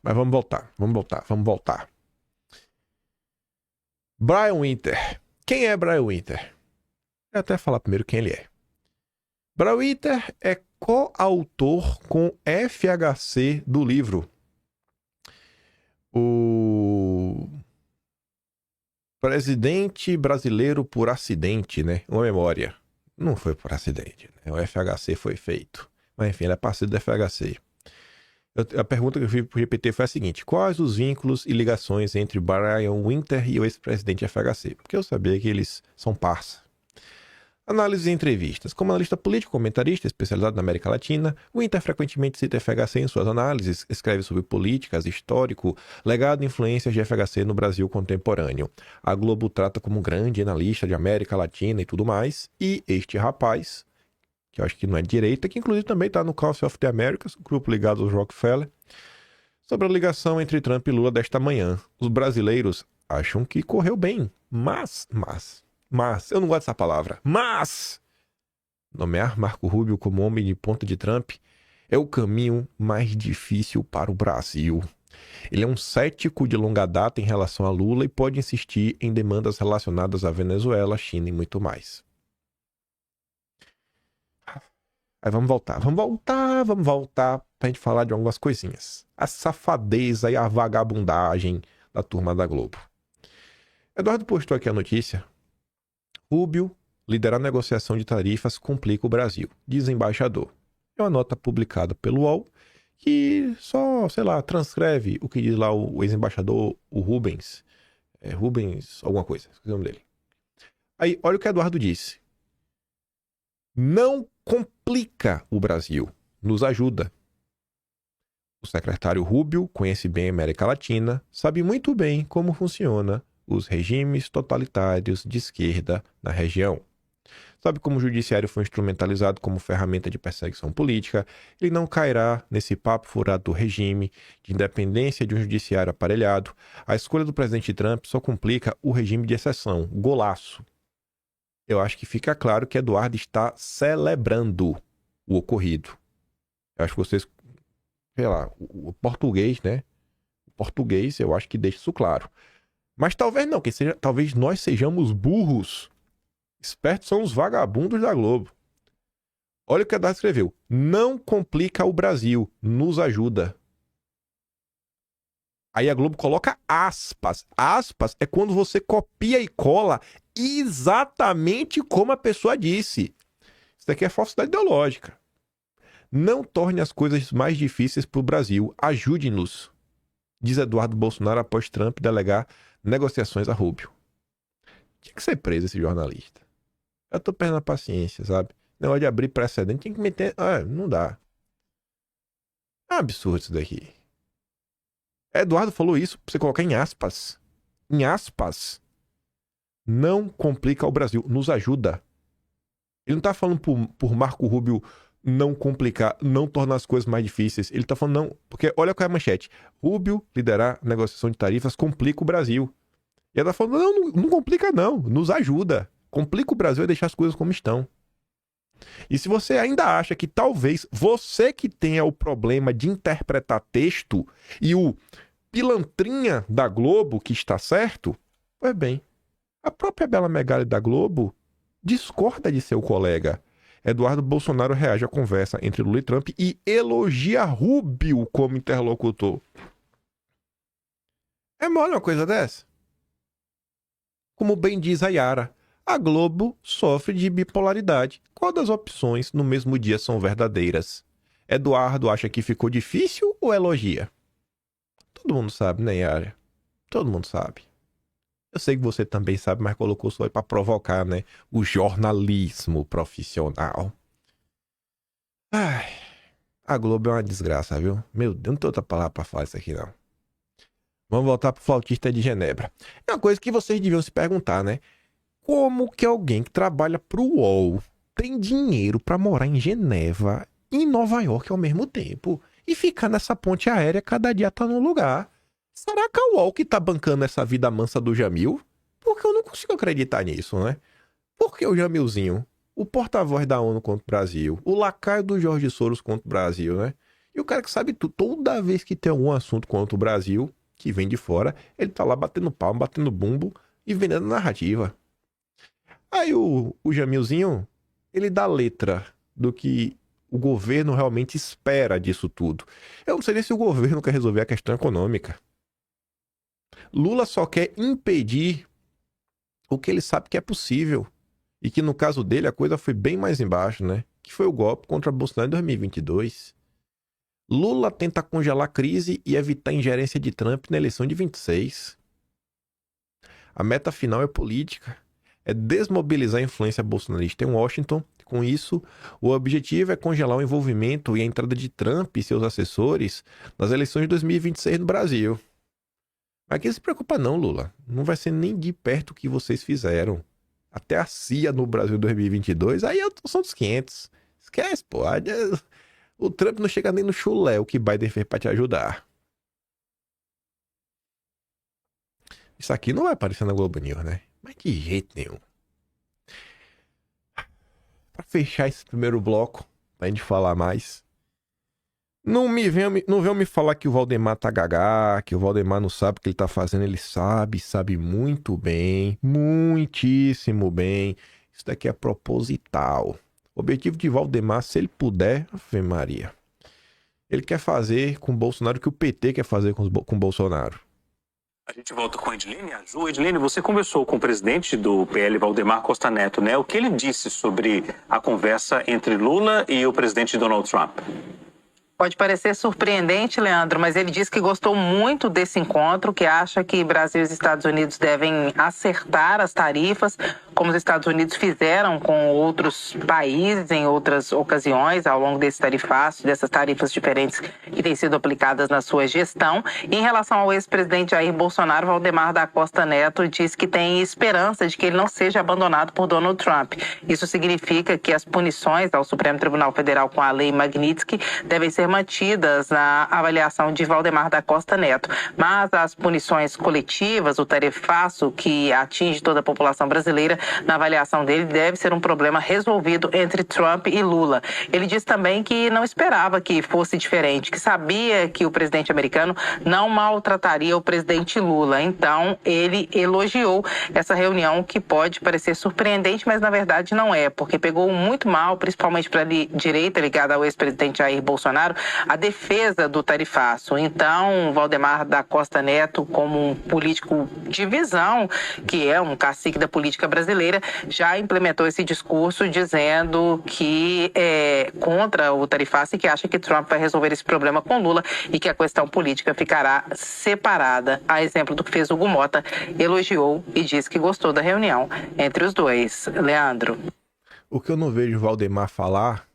Mas vamos voltar. Brian Winter. Quem é Brian Winter? Vou até falar primeiro quem ele é. Brian Winter é coautor com FHC do livro O Presidente Brasileiro por Acidente, né? Uma memória. Não foi por acidente, né? O FHC foi feito. Mas enfim, ele é parceiro do FHC. A pergunta que eu fiz pro GPT foi a seguinte: quais os vínculos e ligações entre Brian Winter e o ex-presidente FHC? Porque eu sabia que eles são parça. Análises e entrevistas. Como analista político, comentarista especializado na América Latina, Winter frequentemente cita FHC em suas análises, escreve sobre políticas, histórico, legado e influências de FHC no Brasil contemporâneo. A Globo trata como um grande analista de América Latina e tudo mais. E este rapaz, que eu acho que não é de direita, que inclusive também está no Council of the Americas, grupo ligado aos Rockefeller, sobre a ligação entre Trump e Lula desta manhã. Os brasileiros acham que correu bem, mas, eu não gosto dessa palavra, mas nomear Marco Rubio como homem de ponta de Trump é o caminho mais difícil para o Brasil. Ele é um cético de longa data em relação a Lula e pode insistir em demandas relacionadas à Venezuela, China e muito mais. Aí vamos voltar pra gente falar de algumas coisinhas. A safadeza e a vagabundagem da turma da Globo. Eduardo postou aqui a notícia. Rubio liderar a negociação de tarifas complica o Brasil, diz embaixador. É uma nota publicada pelo UOL que só, transcreve o que diz lá o ex-embaixador, o Rubens. Rubens alguma coisa, esqueci o nome dele. Aí, olha o que Eduardo disse. Não complica o Brasil, nos ajuda. O secretário Rubio conhece bem a América Latina, sabe muito bem como funciona os regimes totalitários de esquerda na região. Sabe como o judiciário foi instrumentalizado como ferramenta de perseguição política, ele não cairá nesse papo furado do regime, de independência de um judiciário aparelhado. A escolha do presidente Trump só complica o regime de exceção, golaço. Eu acho que fica claro que Eduardo está celebrando o ocorrido. Eu acho que vocês, o português, né? O português, eu acho que deixa isso claro. Mas talvez não, talvez nós sejamos burros. Espertos são os vagabundos da Globo. Olha o que a Eduardo escreveu. Não complica o Brasil, nos ajuda. Aí a Globo coloca aspas. Aspas é quando você copia e cola exatamente como a pessoa disse. Isso daqui é falsidade ideológica. Não torne as coisas mais difíceis para o Brasil. Ajude-nos, diz Eduardo Bolsonaro após Trump delegar negociações a Rubio. Tinha que ser preso esse jornalista. Eu tô perdendo a paciência, sabe? Negócio de abrir precedente, tem que meter... não dá. É um absurdo isso daqui. Eduardo falou isso pra você colocar em aspas. Em aspas. Não complica o Brasil, nos ajuda. Ele não tá falando por Marco Rubio não complicar, não tornar as coisas mais difíceis. Ele tá falando não, porque olha qual é a manchete. Rubio liderar a negociação de tarifas complica o Brasil. E ela tá falando, não complica não, nos ajuda. Complica o Brasil é deixar as coisas como estão. E se você ainda acha que talvez você que tenha o problema de interpretar texto e o pilantrinha da Globo que está certo, pois bem, a própria Bela Megali da Globo discorda de seu colega. Eduardo Bolsonaro reage à conversa entre Lula e Trump e elogia Rubio como interlocutor. É mole uma coisa dessa? Como bem diz a Yara, a Globo sofre de bipolaridade. Qual das opções no mesmo dia são verdadeiras? Eduardo acha que ficou difícil ou elogia? Todo mundo sabe, né, Yara? Todo mundo sabe. Eu sei que você também sabe, mas colocou só aí pra provocar, né? O jornalismo profissional. Ai, a Globo é uma desgraça, viu? Meu Deus, não tem outra palavra pra falar isso aqui, não. Vamos voltar pro flautista de Genebra. É uma coisa que vocês deviam se perguntar, né? Como que alguém que trabalha pro UOL tem dinheiro pra morar em Geneva e em Nova York ao mesmo tempo e ficar nessa ponte aérea cada dia tá num lugar? Será que é o UOL que tá bancando essa vida mansa do Jamil? Porque eu não consigo acreditar nisso, né? Porque o Jamilzinho, o porta-voz da ONU contra o Brasil, o lacaio do Jorge Soros contra o Brasil, né? E o cara que sabe tudo, toda vez que tem algum assunto contra o Brasil, que vem de fora, ele tá lá batendo palmo, batendo bumbo e vendendo narrativa. Aí o Jamilzinho, ele dá letra do que o governo realmente espera disso tudo. Eu não sei nem se o governo quer resolver a questão econômica. Lula só quer impedir o que ele sabe que é possível. E que no caso dele a coisa foi bem mais embaixo, né? Que foi o golpe contra Bolsonaro em 2022. Lula tenta congelar a crise e evitar a ingerência de Trump na eleição de 26. A meta final é política. é desmobilizar a influência bolsonarista em Washington. Com isso, o objetivo é congelar o envolvimento e a entrada de Trump e seus assessores nas eleições de 2026 no Brasil. Mas quem se preocupa não, Lula. Não vai ser nem de perto o que vocês fizeram. Até a CIA no Brasil 2022, aí são dos 500. Esquece, pô. O Trump não chega nem no chulé o que Biden fez pra te ajudar. Isso aqui não vai aparecer na Globo News, né? Mas de jeito nenhum. Pra fechar esse primeiro bloco, pra gente falar mais. Não venham me falar que o Valdemar tá gagá, que o Valdemar não sabe o que ele tá fazendo. Ele sabe muito bem, muitíssimo bem. Isso daqui é proposital. O objetivo de Valdemar, se ele puder, Ave Maria, ele quer fazer com o Bolsonaro o que o PT quer fazer com o Bolsonaro. A gente volta com a Edilene. Edilene, você conversou com o presidente do PL, Valdemar Costa Neto, né? O que ele disse sobre a conversa entre Lula e o presidente Donald Trump? Pode parecer surpreendente, Leandro, mas ele disse que gostou muito desse encontro, que acha que Brasil e os Estados Unidos devem acertar as tarifas, como os Estados Unidos fizeram com outros países em outras ocasiões, ao longo desse tarifaço, dessas tarifas diferentes que têm sido aplicadas na sua gestão. Em relação ao ex-presidente Jair Bolsonaro, Valdemar da Costa Neto diz que tem esperança de que ele não seja abandonado por Donald Trump. Isso significa que as punições ao Supremo Tribunal Federal com a Lei Magnitsky devem ser mantidas na avaliação de Valdemar da Costa Neto. Mas as punições coletivas, o tarifaço que atinge toda a população brasileira, na avaliação dele, deve ser um problema resolvido entre Trump e Lula. Ele disse também que não esperava que fosse diferente, que sabia que o presidente americano não maltrataria o presidente Lula. Então, ele elogiou essa reunião, que pode parecer surpreendente, mas na verdade não é, porque pegou muito mal, principalmente para a direita ligada ao ex-presidente Jair Bolsonaro, a defesa do tarifaço. Então, Valdemar da Costa Neto, como um político de visão, que é um cacique da política brasileira, já implementou esse discurso dizendo que é contra o tarifaço e que acha que Trump vai resolver esse problema com Lula e que a questão política ficará separada. A exemplo do que fez Hugo Mota, elogiou e disse que gostou da reunião entre os dois. Leandro. O que eu não vejo o Valdemar falar,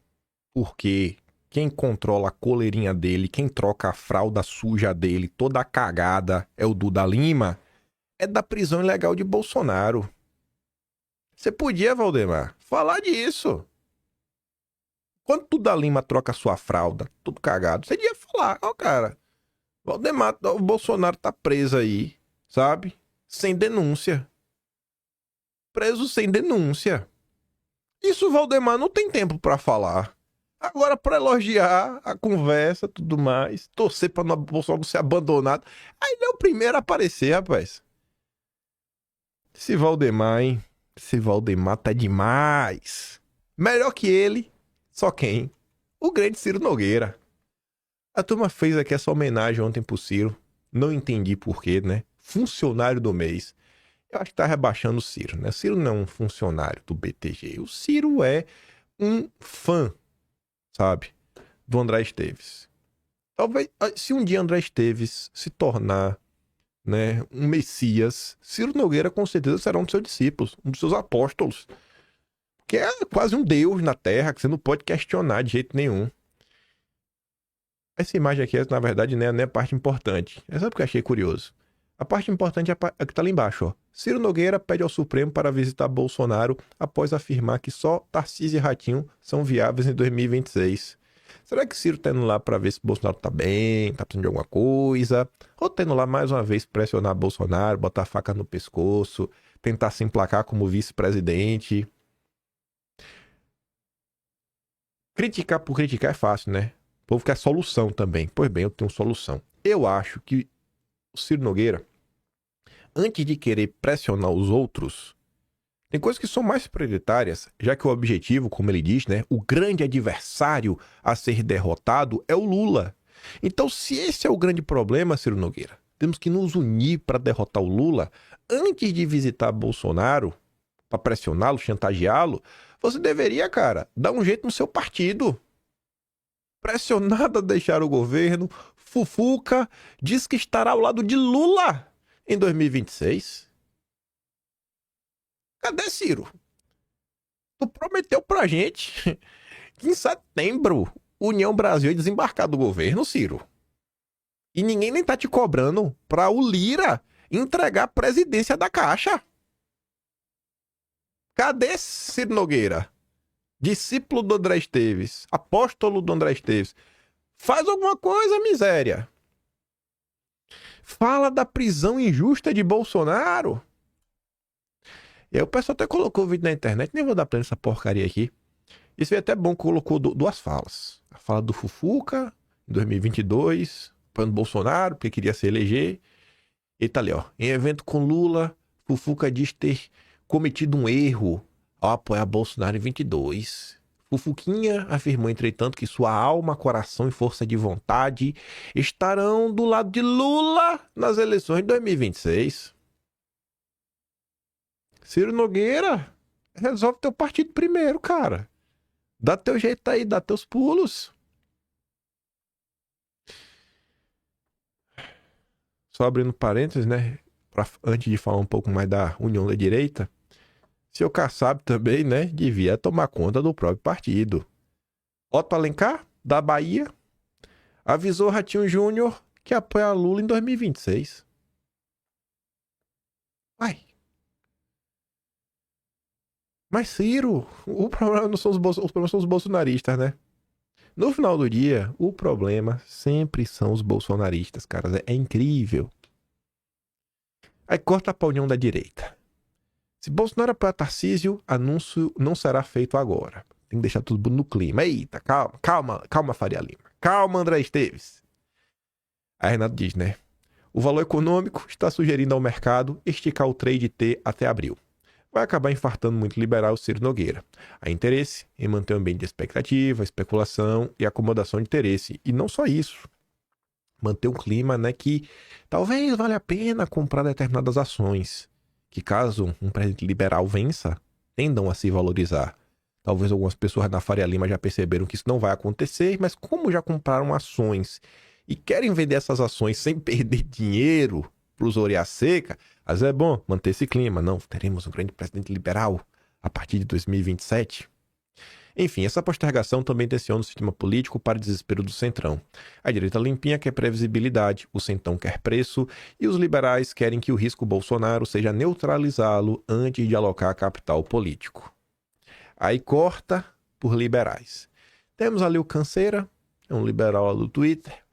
porque quem controla a coleirinha dele, quem troca a fralda suja dele, toda a cagada, é o Duda Lima, é da prisão ilegal de Bolsonaro. Você podia, Valdemar, falar disso. Quando Duda Lima troca a sua fralda, tudo cagado, você ia falar, ó, cara, Valdemar, o Bolsonaro tá preso aí, sabe? Sem denúncia. Preso sem denúncia. Isso o Valdemar não tem tempo pra falar. Agora, para elogiar a conversa, tudo mais, torcer para o Bolsonaro ser abandonado, aí ele é o primeiro a aparecer, rapaz. Esse Valdemar, hein? Esse Valdemar tá demais. Melhor que ele, só quem? O grande Ciro Nogueira. A turma fez aqui essa homenagem ontem pro Ciro. Não entendi porquê, né? Funcionário do mês. Eu acho que tá rebaixando o Ciro, né? O Ciro não é um funcionário do BTG. O Ciro é um fã, sabe, do André Esteves. Talvez, se um dia André Esteves se tornar, né, um messias, Ciro Nogueira com certeza será um dos seus discípulos, um dos seus apóstolos, que é quase um deus na terra, que você não pode questionar de jeito nenhum. Essa imagem aqui, na verdade, não é a parte importante. É só porque eu achei curioso. A parte importante é a que tá lá embaixo, ó. Ciro Nogueira pede ao Supremo para visitar Bolsonaro após afirmar que só Tarcísio e Ratinho são viáveis em 2026. Será que Ciro tá indo lá para ver se Bolsonaro tá bem, tá precisando de alguma coisa? Ou tá indo lá mais uma vez pressionar Bolsonaro, botar a faca no pescoço, tentar se emplacar como vice-presidente? Criticar por criticar é fácil, né? O povo quer solução também. Pois bem, eu tenho solução. Eu acho que o Ciro Nogueira, antes de querer pressionar os outros, tem coisas que são mais prioritárias, já que o objetivo, como ele diz, né, o grande adversário a ser derrotado é o Lula. Então, se esse é o grande problema, Ciro Nogueira, temos que nos unir para derrotar o Lula. Antes de visitar Bolsonaro, para pressioná-lo, chantageá-lo, você deveria, cara, dar um jeito no seu partido. Pressionado a deixar o governo, Fufuca diz que estará ao lado de Lula em 2026. Cadê Ciro? Tu prometeu pra gente que em setembro União Brasil ia desembarcar do governo, Ciro. E ninguém nem tá te cobrando pra o Lira entregar a presidência da Caixa. Cadê Ciro Nogueira? Discípulo do André Esteves, apóstolo do André Esteves. Faz alguma coisa, miséria. Fala da prisão injusta de Bolsonaro. E aí o pessoal até colocou o vídeo na internet, nem vou dar play nessa porcaria aqui. Isso foi até bom que colocou duas falas. A fala do Fufuca, em 2022, apoiando Bolsonaro, porque queria se eleger. E tá ali, ó. Em evento com Lula, Fufuca diz ter cometido um erro ao apoiar Bolsonaro em 22. Fufuquinha afirmou, entretanto, que sua alma, coração e força de vontade estarão do lado de Lula nas eleições de 2026. Ciro Nogueira, resolve teu partido primeiro, cara. Dá teu jeito aí, dá teus pulos. Só abrindo parênteses, né? Antes de falar um pouco mais da União da Direita, seu Kassab também, né? Devia tomar conta do próprio partido. Otto Alencar, da Bahia, avisou Ratinho Júnior que apoia Lula em 2026. Uai. Mas Ciro, o problema não são os problemas são os bolsonaristas, né? No final do dia, o problema sempre são os bolsonaristas, caras. É incrível. Aí corta pra União da Direita. Se Bolsonaro apoia Tarcísio, anúncio não será feito agora. Tem que deixar tudo no clima. Eita, calma, Faria Lima. Calma, André Esteves. Aí Renato diz, né? O Valor Econômico está sugerindo ao mercado esticar o trade T até abril. Vai acabar infartando muito liberal Ciro Nogueira. Há interesse em manter o ambiente de expectativa, especulação e acomodação de interesse. E não só isso. Manter um clima, né, que talvez valha a pena comprar determinadas ações, que caso um presidente liberal vença, tendam a se valorizar. Talvez algumas pessoas na Faria Lima já perceberam que isso não vai acontecer, mas como já compraram ações e querem vender essas ações sem perder dinheiro para os orelha seca, às vezes é bom manter esse clima. Não, teremos um grande presidente liberal a partir de 2027. Enfim, essa postergação também tensiona o sistema político para o desespero do Centrão. A direita limpinha quer previsibilidade, o Centrão quer preço e os liberais querem que o risco Bolsonaro seja neutralizá-lo antes de alocar capital político. Aí corta por liberais. Temos ali o Canseira, é um liberal do Twitter.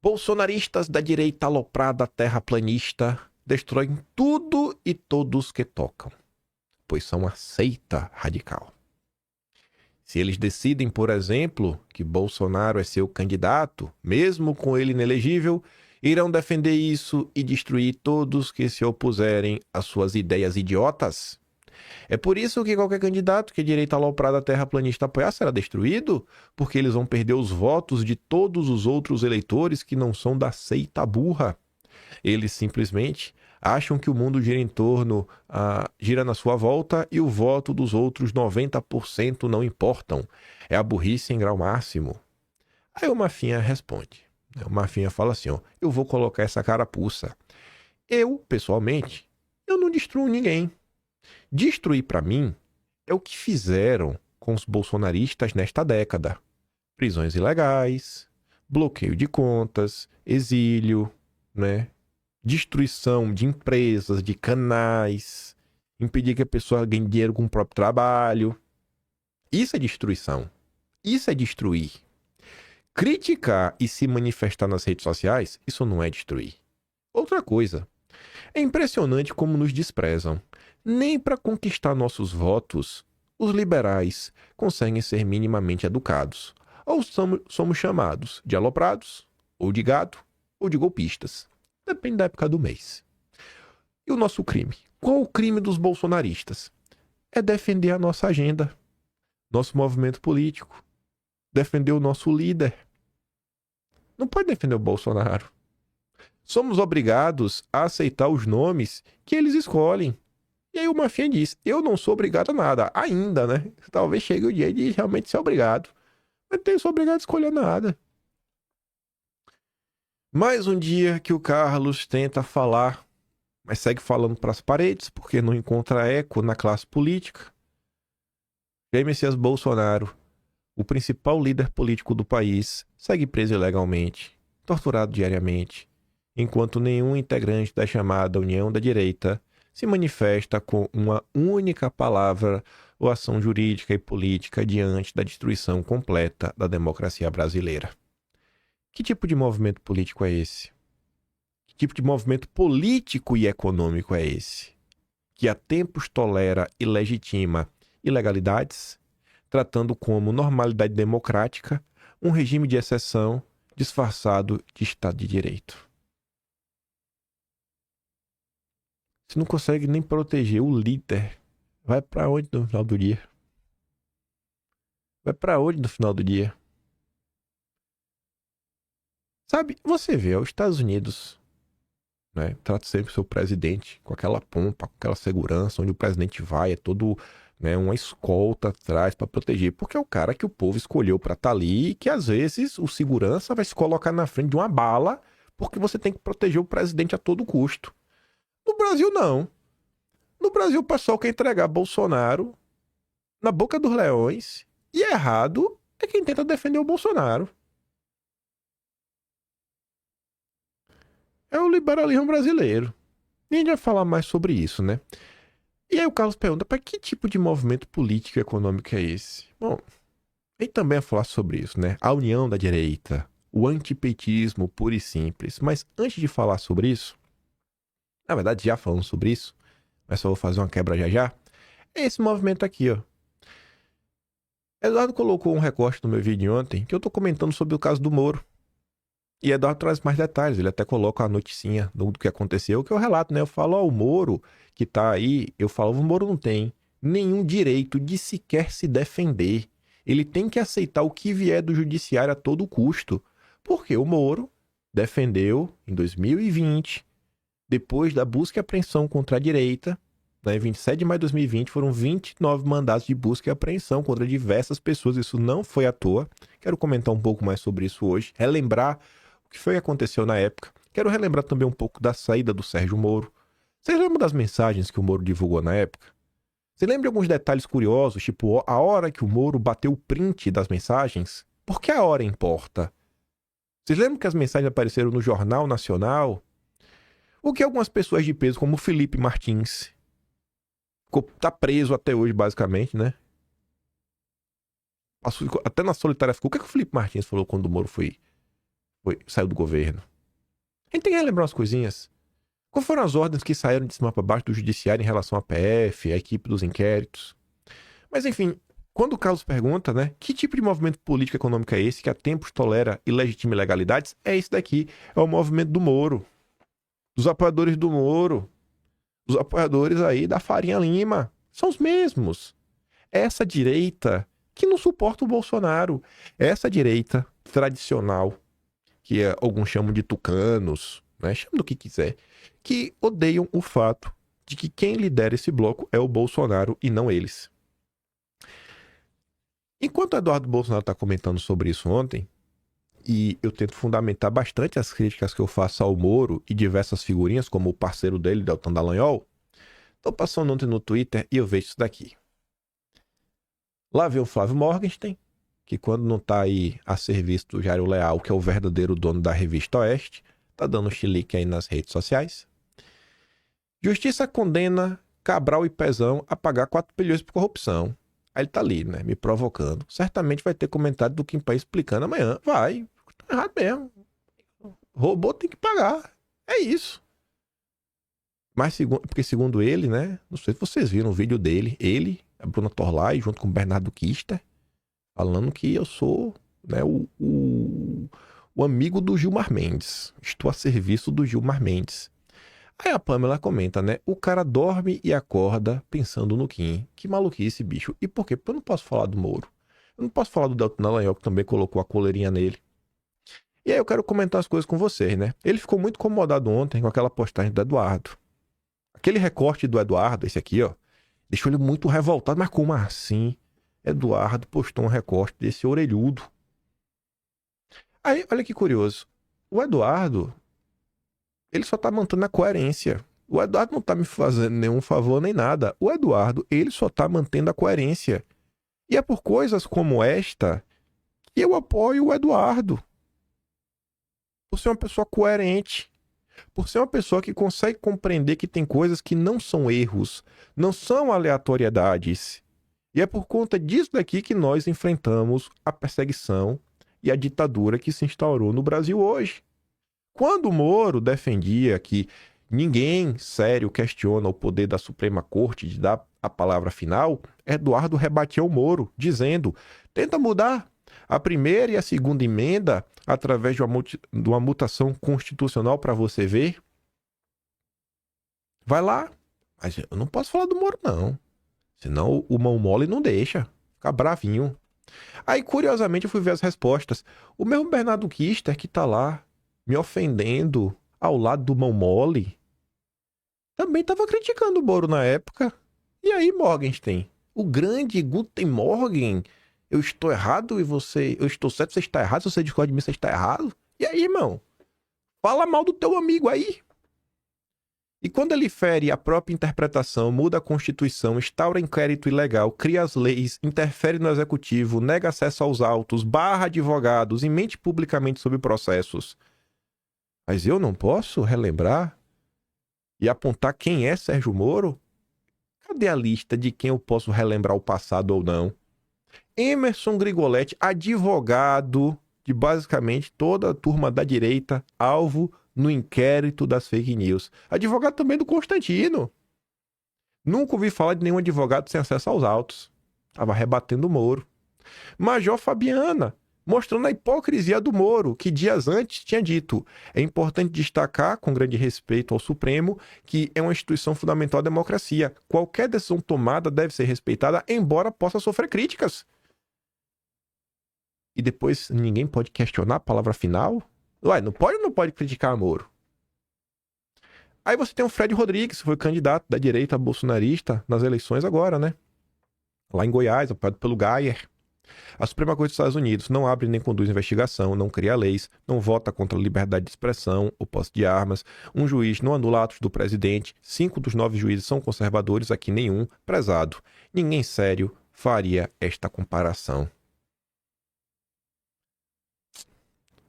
Bolsonaristas da direita aloprada terraplanista destroem tudo e todos que tocam, pois são a seita radical. Se eles decidem, por exemplo, que Bolsonaro é seu candidato, mesmo com ele inelegível, irão defender isso e destruir todos que se opuserem às suas ideias idiotas. É por isso que qualquer candidato que a direita aloprada terraplanista apoiar será destruído, porque eles vão perder os votos de todos os outros eleitores que não são da seita burra. Eles simplesmente acham que o mundo gira na sua volta e o voto dos outros 90% não importam. É a burrice em grau máximo. Aí o Mafinha responde. O Mafinha fala assim, ó, eu vou colocar essa carapuça. Eu, pessoalmente, eu não destruo ninguém. Destruir para mim é o que fizeram com os bolsonaristas nesta década. Prisões ilegais, bloqueio de contas, exílio, né? Destruição de empresas, de canais, impedir que a pessoa ganhe dinheiro com o próprio trabalho. Isso é destruição. Isso é destruir. Criticar e se manifestar nas redes sociais, isso não é destruir. Outra coisa, é impressionante como nos desprezam. Nem para conquistar nossos votos, os liberais conseguem ser minimamente educados. Ou somos chamados de aloprados, ou de gado, ou de golpistas. Depende da época do mês. E o nosso crime? Qual o crime dos bolsonaristas? É defender a nossa agenda, nosso movimento político, defender o nosso líder. Não pode defender o Bolsonaro. Somos obrigados a aceitar os nomes que eles escolhem. E aí o Mafinha diz, eu não sou obrigado a nada, ainda, né? Talvez chegue o dia de realmente ser obrigado. Mas não sou obrigado a escolher nada. Mais um dia que o Carlos tenta falar mas segue falando para as paredes porque não encontra eco na classe política. Jair Messias Bolsonaro, o principal líder político do país, segue preso ilegalmente, torturado diariamente, enquanto nenhum integrante da chamada União da Direita se manifesta com uma única palavra ou ação jurídica e política diante da destruição completa da democracia brasileira. Que tipo de movimento político é esse? Que tipo de movimento político e econômico é esse? Que há tempos tolera e legitima ilegalidades, tratando como normalidade democrática um regime de exceção disfarçado de Estado de Direito. Você não consegue nem proteger o líder. Vai pra onde no final do dia? Vai pra onde no final do dia? Sabe, você vê, os Estados Unidos, né, trata sempre o seu presidente com aquela pompa, com aquela segurança, onde o presidente vai, é todo, né, uma escolta atrás para proteger, porque é o cara que o povo escolheu para estar ali e que às vezes o segurança vai se colocar na frente de uma bala porque você tem que proteger o presidente a todo custo. No Brasil, não. No Brasil, o pessoal quer entregar Bolsonaro na boca dos leões e errado é quem tenta defender o Bolsonaro. É o liberalismo brasileiro. E a gente vai falar mais sobre isso, né? E aí o Carlos pergunta, para que tipo de movimento político e econômico é esse? Bom, a gente também vai falar sobre isso, né? A união da direita, o antipetismo puro e simples. Mas antes de falar sobre isso, na verdade já falamos sobre isso, mas só vou fazer uma quebra já já, é esse movimento aqui, ó. Eduardo colocou um recorte no meu vídeo ontem que eu tô comentando sobre o caso do Moro. E Eduardo traz mais detalhes, ele até coloca a noticinha do que aconteceu, que eu relato, né? Eu falo, ó, o Moro que tá aí, eu falo, o Moro não tem nenhum direito de sequer se defender. Ele tem que aceitar o que vier do judiciário a todo custo. Porque o Moro defendeu, em 2020, depois da busca e apreensão contra a direita, né, em 27 de maio de 2020, foram 29 mandados de busca e apreensão contra diversas pessoas. Isso não foi à toa. Quero comentar um pouco mais sobre isso hoje, relembrar o que foi que aconteceu na época. Quero relembrar também um pouco da saída do Sérgio Moro. Vocês lembram das mensagens que o Moro divulgou na época? Você lembra de alguns detalhes curiosos, tipo a hora que o Moro bateu o print das mensagens? Por que a hora importa? Vocês lembram que as mensagens apareceram no Jornal Nacional? O que algumas pessoas de peso, como o Felipe Martins, tá preso até hoje, basicamente, né? Até na solitária ficou. O que é que o Felipe Martins falou quando o Moro saiu do governo? A gente tem que relembrar umas coisinhas. Quais foram as ordens que saíram de cima para baixo do judiciário em relação à PF, à equipe dos inquéritos? Mas enfim, quando o Carlos pergunta, né, que tipo de movimento político e econômico é esse que há tempos tolera e legitima ilegalidades? É esse daqui, é o movimento do Moro, dos apoiadores do Moro, os apoiadores aí da Farinha Lima. São os mesmos. Essa direita que não suporta o Bolsonaro. Essa direita tradicional, que alguns chamam de tucanos, né? Chama do que quiser, que odeiam o fato de que quem lidera esse bloco é o Bolsonaro e não eles. Enquanto o Eduardo Bolsonaro está comentando sobre isso ontem, e eu tento fundamentar bastante as críticas que eu faço ao Moro e diversas figurinhas, como o parceiro dele, Deltan Dallagnol, tô passando ontem no Twitter e eu vejo isso daqui. Lá vem o Flávio Morgenstern, que quando não tá aí a serviço do Jairo Leal, que é o verdadeiro dono da Revista Oeste, tá dando chilique aí nas redes sociais. Justiça condena Cabral e Pezão a pagar 4 bilhões por corrupção. Aí ele tá ali, né, me provocando. Certamente vai ter comentário do Kim Pai explicando amanhã. Vai, tá errado mesmo. Robô tem que pagar. É isso. Mas porque segundo ele, né, não sei se vocês viram o vídeo dele, ele, a Bruna Torlai, junto com o Bernardo Kister, falando que eu sou, né, o amigo do Gilmar Mendes. Estou a serviço do Gilmar Mendes. Aí a Pamela comenta, né? O cara dorme e acorda pensando no Kim. Que maluquice, bicho. E por quê? Porque eu não posso falar do Moro. Eu não posso falar do Deltan Dallagnol, que também colocou a coleirinha nele. E aí eu quero comentar as coisas com vocês, né? Ele ficou muito incomodado ontem com aquela postagem do Eduardo. Aquele recorte do Eduardo, esse aqui, ó, deixou ele muito revoltado. Mas como assim? Eduardo postou um recorte desse orelhudo. Aí, olha que curioso. O Eduardo, ele só tá mantendo a coerência. O Eduardo não tá me fazendo nenhum favor nem nada. O Eduardo, ele só tá mantendo a coerência. E é por coisas como esta que eu apoio o Eduardo. Por ser uma pessoa coerente. Por ser uma pessoa que consegue compreender que tem coisas que não são erros, não são aleatoriedades. E é por conta disso daqui que nós enfrentamos a perseguição e a ditadura que se instaurou no Brasil hoje. Quando o Moro defendia que ninguém sério questiona o poder da Suprema Corte de dar a palavra final, Eduardo rebatia o Moro, dizendo: tenta mudar a primeira e a segunda emenda através de uma mutação constitucional para você ver. Vai lá. Mas eu não posso falar do Moro, não. Senão o mão mole não deixa. Fica bravinho. Aí, curiosamente, eu fui ver as respostas. O mesmo Bernardo Kister que tá lá me ofendendo ao lado do mão mole, também estava criticando o Moro na época. E aí, Morgenstern? O grande Guten Morgen? Eu estou errado e você... Eu estou certo, você está errado. Se você discorda de mim, você está errado. E aí, irmão? Fala mal do teu amigo aí. E quando ele fere a própria interpretação, muda a Constituição, instaura inquérito ilegal, cria as leis, interfere no Executivo, nega acesso aos autos, barra advogados e mente publicamente sobre processos. Mas eu não posso relembrar e apontar quem é Sérgio Moro? Cadê a lista de quem eu posso relembrar o passado ou não? Emerson Grigoletti, advogado de basicamente toda a turma da direita, alvo no inquérito das fake news. Advogado também do Constantino. Nunca ouvi falar de nenhum advogado sem acesso aos autos. Estava rebatendo o Moro. Major Fabiana, mostrando a hipocrisia do Moro, que dias antes tinha dito: é importante destacar, com grande respeito ao Supremo, que é uma instituição fundamental da democracia. Qualquer decisão tomada deve ser respeitada, embora possa sofrer críticas. E depois ninguém pode questionar a palavra final? Ué, não pode ou não pode criticar Moro? Aí você tem o Fred Rodrigues, que foi candidato da direita bolsonarista nas eleições agora, né? Lá em Goiás, apoiado pelo Geyer. A Suprema Corte dos Estados Unidos não abre nem conduz investigação, não cria leis, não vota contra a liberdade de expressão ou posse de armas. Um juiz não anula atos do presidente. 5 dos 9 juízes são conservadores, aqui nenhum. Prezado, ninguém sério faria esta comparação.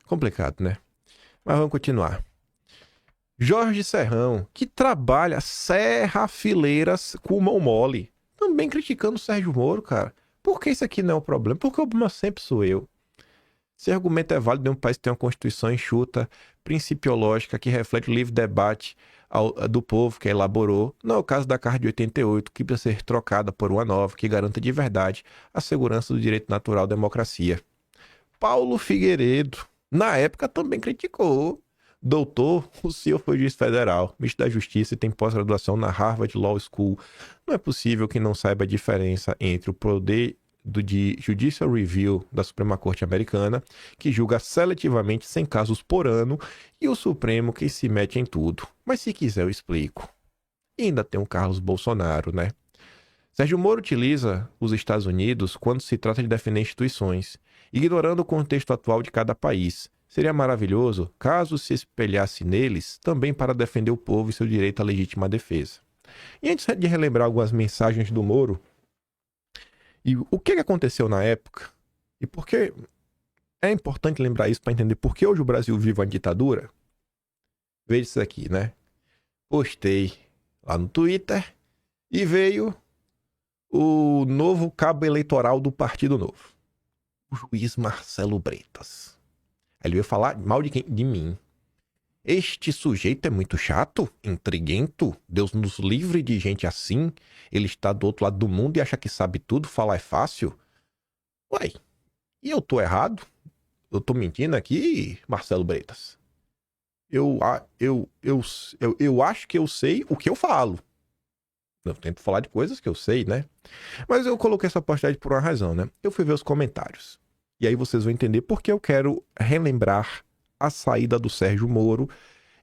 Complicado, né? Mas vamos continuar. Jorge Serrão, que trabalha serra fileiras com mão mole, também criticando o Sérgio Moro, cara. Por que isso aqui não é o problema? Porque o problema sempre sou eu. Esse argumento é válido em um país que tem uma Constituição enxuta, principiológica, que reflete o livre debate do povo que a elaborou. Não é o caso da Carta de 88, que precisa ser trocada por uma nova, que garanta de verdade a segurança do direito natural à democracia. Paulo Figueiredo, na época, também criticou. Doutor, o senhor foi juiz federal, ministro da Justiça e tem pós-graduação na Harvard Law School. Não é possível que não saiba a diferença entre o poder de Judicial Review da Suprema Corte Americana, que julga seletivamente 100 casos por ano, e o Supremo que se mete em tudo. Mas se quiser eu explico. E ainda tem o Carlos Bolsonaro, né? Sérgio Moro utiliza os Estados Unidos quando se trata de defender instituições, ignorando o contexto atual de cada país. Seria maravilhoso caso se espelhasse neles também para defender o povo e seu direito à legítima defesa. E antes de relembrar algumas mensagens do Moro, e o que aconteceu na época, e por que é importante lembrar isso para entender por que hoje o Brasil vive uma ditadura, veja isso aqui, né? Postei lá no Twitter e veio o novo cabo eleitoral do Partido Novo, o juiz Marcelo Bretas. Ele veio falar mal de quem? De mim. Este sujeito é muito chato, intriguento. Deus nos livre de gente assim. Ele está do outro lado do mundo e acha que sabe tudo, falar é fácil. Uai, e eu tô errado? Eu tô mentindo aqui, Marcelo Bretas? Eu acho que eu sei o que eu falo. Eu tento falar de coisas que eu sei, né? Mas eu coloquei essa postagem por uma razão, né? Eu fui ver os comentários. E aí vocês vão entender por que eu quero relembrar a saída do Sérgio Moro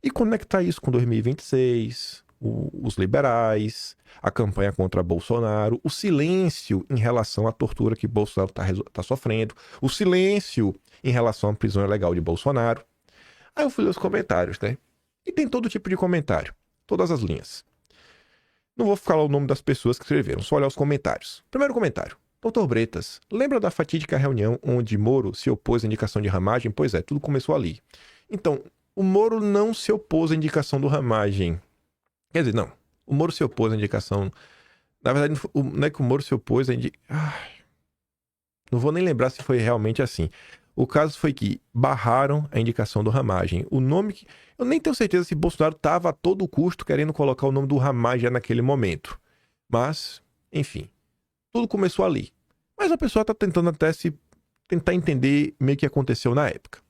e conectar isso com 2026, os liberais, a campanha contra Bolsonaro, o silêncio em relação à tortura que Bolsonaro tá sofrendo, o silêncio em relação à prisão ilegal de Bolsonaro. Aí eu fui ler os comentários, né? E tem todo tipo de comentário. Todas as linhas. Não vou falar o nome das pessoas que escreveram, só olhar os comentários. Primeiro comentário. Doutor Bretas, lembra da fatídica reunião onde Moro se opôs à indicação de Ramagem? Pois é, tudo começou ali. Então, o Moro não se opôs à indicação do Ramagem. Quer dizer, não. O Moro se opôs à indicação... Na verdade, não é que o Moro se opôs à indicação... Não vou nem lembrar se foi realmente assim. O caso foi que barraram a indicação do Ramagem. O nome que... Eu nem tenho certeza se Bolsonaro estava a todo custo querendo colocar o nome do Ramagem naquele momento. Mas, enfim. Tudo começou ali. Mas a pessoa está tentando até tentar entender meio que aconteceu na época.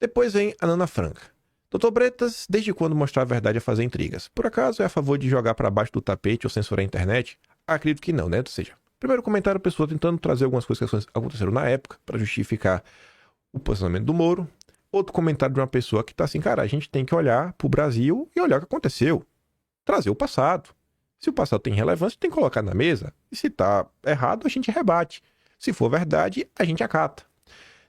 Depois vem a Nana Franca. Doutor Bretas, desde quando mostrar a verdade é fazer intrigas? Por acaso é a favor de jogar para baixo do tapete ou censurar a internet? Acredito que não, né? Ou seja, primeiro comentário, a pessoa tentando trazer algumas coisas que aconteceram na época para justificar o posicionamento do Moro. Outro comentário de uma pessoa que tá assim, cara, a gente tem que olhar pro Brasil e olhar o que aconteceu. Trazer o passado. Se o passado tem relevância, tem que colocar na mesa. E se tá errado, a gente rebate. Se for verdade, a gente acata.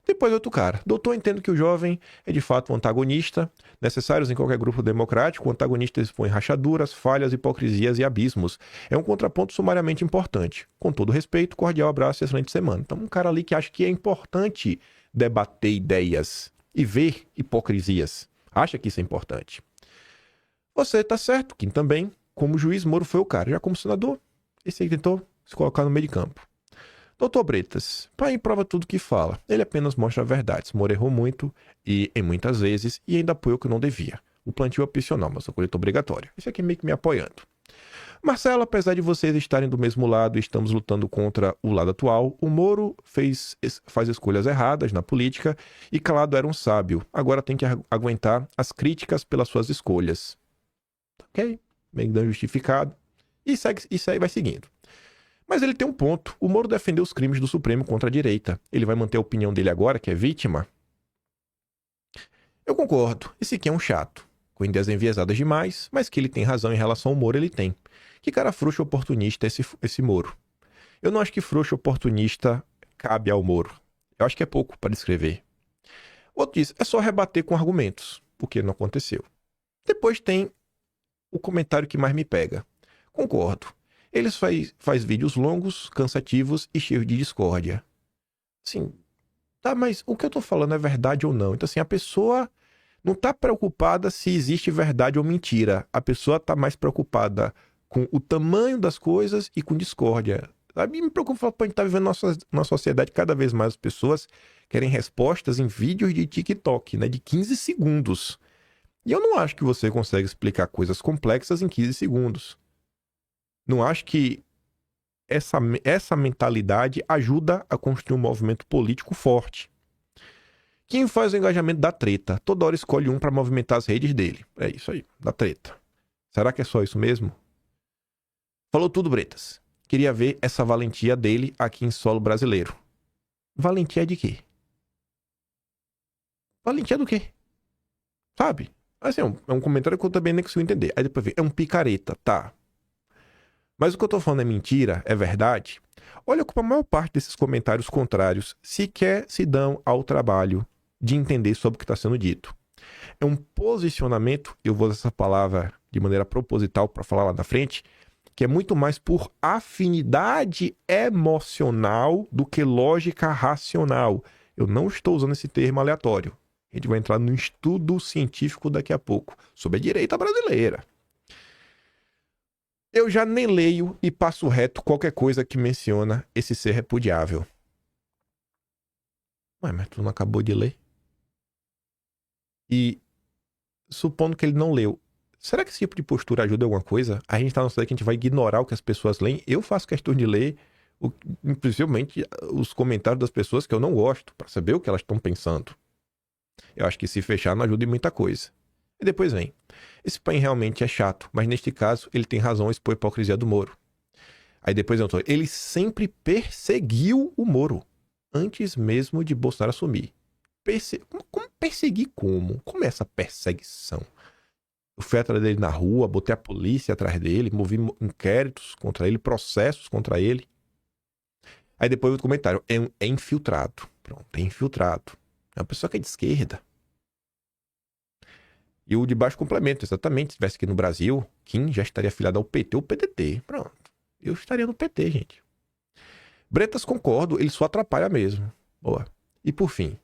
Depois outro cara. Doutor, entendo que o jovem é de fato um antagonista, necessários em qualquer grupo democrático. O antagonista expõe rachaduras, falhas, hipocrisias e abismos. É um contraponto sumariamente importante. Com todo respeito, cordial abraço e excelente semana. Então, um cara ali que acha que é importante debater ideias e ver hipocrisias. Acha que isso é importante. Você tá certo, Kim, também. Como juiz, Moro foi o cara. Já como senador, esse aí tentou se colocar no meio de campo. Doutor Bretas, pai prova tudo que fala. Ele apenas mostra a verdade. Moro errou muito e em muitas vezes e ainda apoiou o que não devia. O plantio é opcional, mas a colheita é obrigatória. Esse aqui meio que me apoiando. Marcelo, apesar de vocês estarem do mesmo lado e estamos lutando contra o lado atual, o Moro faz escolhas erradas na política e calado era um sábio. Agora tem que aguentar as críticas pelas suas escolhas. Ok? Bem justificado. E segue, vai seguindo. Mas ele tem um ponto. O Moro defendeu os crimes do Supremo contra a direita. Ele vai manter a opinião dele agora, que é vítima? Eu concordo. Esse aqui é um chato. Com ideias enviesadas demais, mas que ele tem razão em relação ao Moro, ele tem. Que cara frouxo oportunista esse Moro. Eu não acho que frouxo oportunista cabe ao Moro. Eu acho que é pouco para descrever. Outro diz, é só rebater com argumentos, o que não aconteceu. Depois tem o comentário que mais me pega. Concordo. Eles faz vídeos longos, cansativos e cheios de discórdia. Assim, tá, mas o que eu tô falando é verdade ou não? Então, assim, a pessoa não tá preocupada se existe verdade ou mentira. A pessoa tá mais preocupada com o tamanho das coisas e com discórdia. Sabe? Me preocupa porque a gente tá vivendo numa sociedade cada vez mais as pessoas querem respostas em vídeos de TikTok, né? De 15 segundos. E eu não acho que você consegue explicar coisas complexas em 15 segundos. Não acho que essa mentalidade ajuda a construir um movimento político forte. Quem faz o engajamento da treta? Toda hora escolhe um para movimentar as redes dele. É isso aí, da treta. Será que é só isso mesmo? Falou tudo, Bretas. Queria ver essa valentia dele aqui em solo brasileiro. Valentia de quê? Valentia do quê? Sabe? Assim, é um comentário que eu também nem consigo entender. Aí depois vem, é um picareta, tá. Mas o que eu tô falando é mentira? É verdade? Olha como a maior parte desses comentários contrários sequer se dão ao trabalho de entender sobre o que está sendo dito. É um posicionamento, eu vou usar essa palavra de maneira proposital para falar lá na frente, que é muito mais por afinidade emocional do que lógica racional. Eu não estou usando esse termo aleatório. A gente vai entrar no estudo científico daqui a pouco sobre a direita brasileira. Eu já nem leio e passo reto qualquer coisa que menciona esse ser repudiável. Ué, mas tu não acabou de ler? E, supondo que ele não leu, será que esse tipo de postura ajuda em alguma coisa? A gente tá numa sociedade que a gente vai ignorar o que as pessoas leem. Eu faço questão de ler, principalmente os comentários das pessoas que eu não gosto, para saber o que elas estão pensando. Eu acho que se fechar não ajuda em muita coisa. E depois vem. Esse pai realmente é chato, mas neste caso ele tem razão a expor a hipocrisia do Moro. Aí depois eu tô, ele sempre perseguiu o Moro, antes mesmo de Bolsonaro assumir. Como perseguir como? Como é essa perseguição? Eu fui atrás dele na rua, botei a polícia atrás dele, movi inquéritos contra ele, processos contra ele. Aí depois outro comentário, é infiltrado. Pronto, é infiltrado. É uma pessoa que é de esquerda. E o de baixo complemento, exatamente. Se estivesse aqui no Brasil, Kim já estaria afiliado ao PT ou PDT. Pronto. Eu estaria no PT, gente. Bretas, concordo, ele só atrapalha mesmo. Boa. E por fim,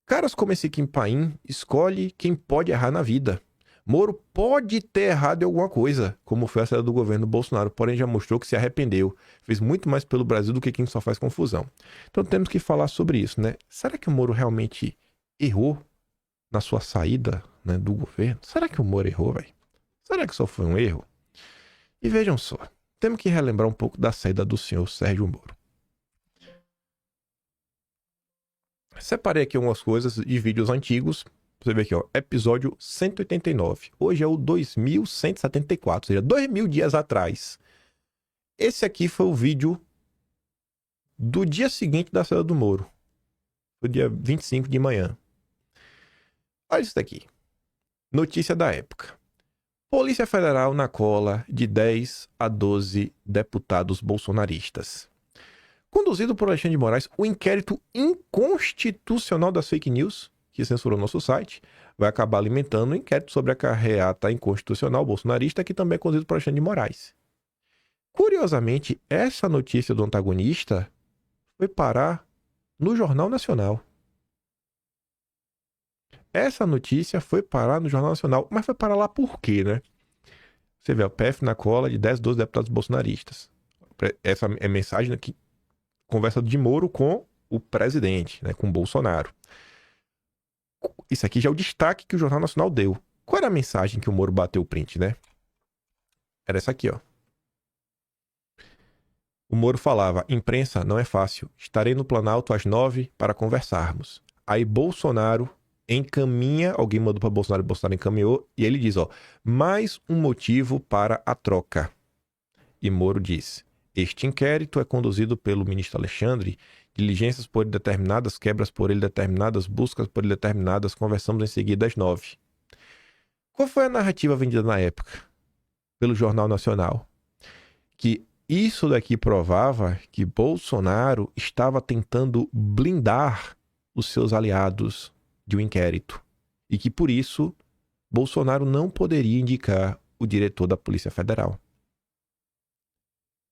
caras como esse Kim Paim escolhe quem pode errar na vida. Moro pode ter errado em alguma coisa, como foi a saída do governo Bolsonaro, porém já mostrou que se arrependeu. Fez muito mais pelo Brasil do que quem só faz confusão. Então temos que falar sobre isso, né? Será que o Moro realmente errou na sua saída, né, do governo? Será que o Moro errou, velho? Será que só foi um erro? E vejam só, temos que relembrar um pouco da saída do senhor Sérgio Moro. Separei aqui algumas coisas de vídeos antigos. Você vê aqui, ó, episódio 189. Hoje é o 2174, ou seja, 2000 dias atrás. Esse aqui foi o vídeo do dia seguinte da saída do Moro. Foi dia 25 de manhã. Olha isso daqui. Notícia da época. Polícia Federal na cola de 10 a 12 deputados bolsonaristas. Conduzido por Alexandre de Moraes, o inquérito inconstitucional das fake news, que censurou nosso site, vai acabar alimentando um inquérito sobre a carreata inconstitucional bolsonarista, que também é conduzido por Alexandre de Moraes. Curiosamente, essa notícia do antagonista foi parar no Jornal Nacional. Essa notícia foi parar no Jornal Nacional, mas foi parar lá por quê, né? Você vê, o PF na cola de 10, 12 deputados bolsonaristas. Essa é a mensagem aqui, conversa de Moro com o presidente, né, com o Bolsonaro. Isso aqui já é o destaque que o Jornal Nacional deu. Qual era a mensagem que o Moro bateu o print, né? Era essa aqui, ó. O Moro falava: imprensa, não é fácil. Estarei no Planalto às 9 para conversarmos. Aí Bolsonaro encaminha, alguém mandou para Bolsonaro, Bolsonaro encaminhou, e ele diz, ó, mais um motivo para a troca. E Moro diz: este inquérito é conduzido pelo ministro Alexandre, diligências por ele determinadas, quebras por ele determinadas, buscas por ele determinadas, conversamos em seguida às 9. Qual foi a narrativa vendida na época pelo Jornal Nacional? Que isso daqui provava que Bolsonaro estava tentando blindar os seus aliados de um inquérito e que, por isso, Bolsonaro não poderia indicar o diretor da Polícia Federal.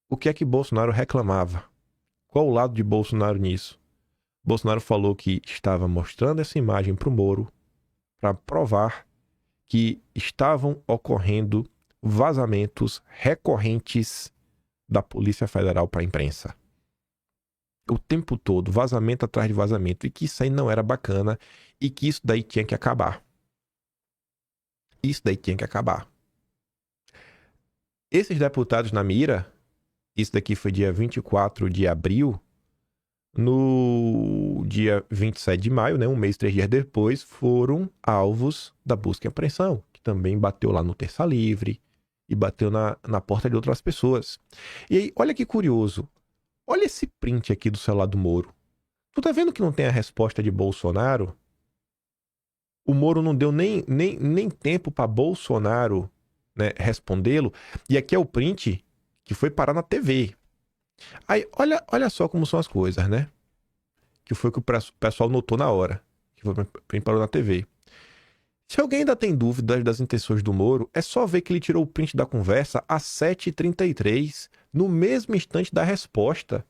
O que é que Bolsonaro reclamava? Qual o lado de Bolsonaro nisso? Bolsonaro falou que estava mostrando essa imagem para o Moro para provar que estavam ocorrendo vazamentos recorrentes da Polícia Federal para a imprensa. O tempo todo, vazamento atrás de vazamento, e que isso aí não era bacana e que isso daí tinha que acabar. Isso daí tinha que acabar. Esses deputados na mira, isso daqui foi dia 24 de abril, no dia 27 de maio, né, um mês, 3 dias depois, foram alvos da busca e apreensão, que também bateu lá no Terça Livre e bateu na porta de outras pessoas. E aí, olha que curioso, olha esse print aqui do celular do Moro. Tu tá vendo que não tem a resposta de Bolsonaro? O Moro não deu nem tempo para Bolsonaro, né, respondê-lo. E aqui é o print que foi parar na TV. Aí, olha só como são as coisas, né? Que foi que o pessoal notou na hora. Que foi parou na TV. Se alguém ainda tem dúvidas das intenções do Moro, é só ver que ele tirou o print da conversa às 7h33, no mesmo instante da resposta.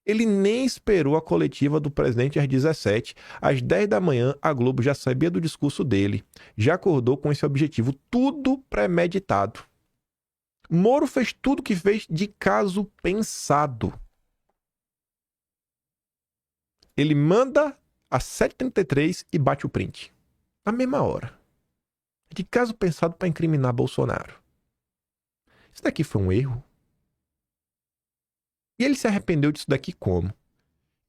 Ele nem esperou a coletiva do presidente às 17h. Às 10 da manhã, a Globo já sabia do discurso dele. Já acordou com esse objetivo. Tudo premeditado. Moro fez tudo que fez de caso pensado. Ele manda às 7h33 e bate o print. Na mesma hora. De caso pensado para incriminar Bolsonaro. Isso daqui foi um erro? E ele se arrependeu disso daqui como?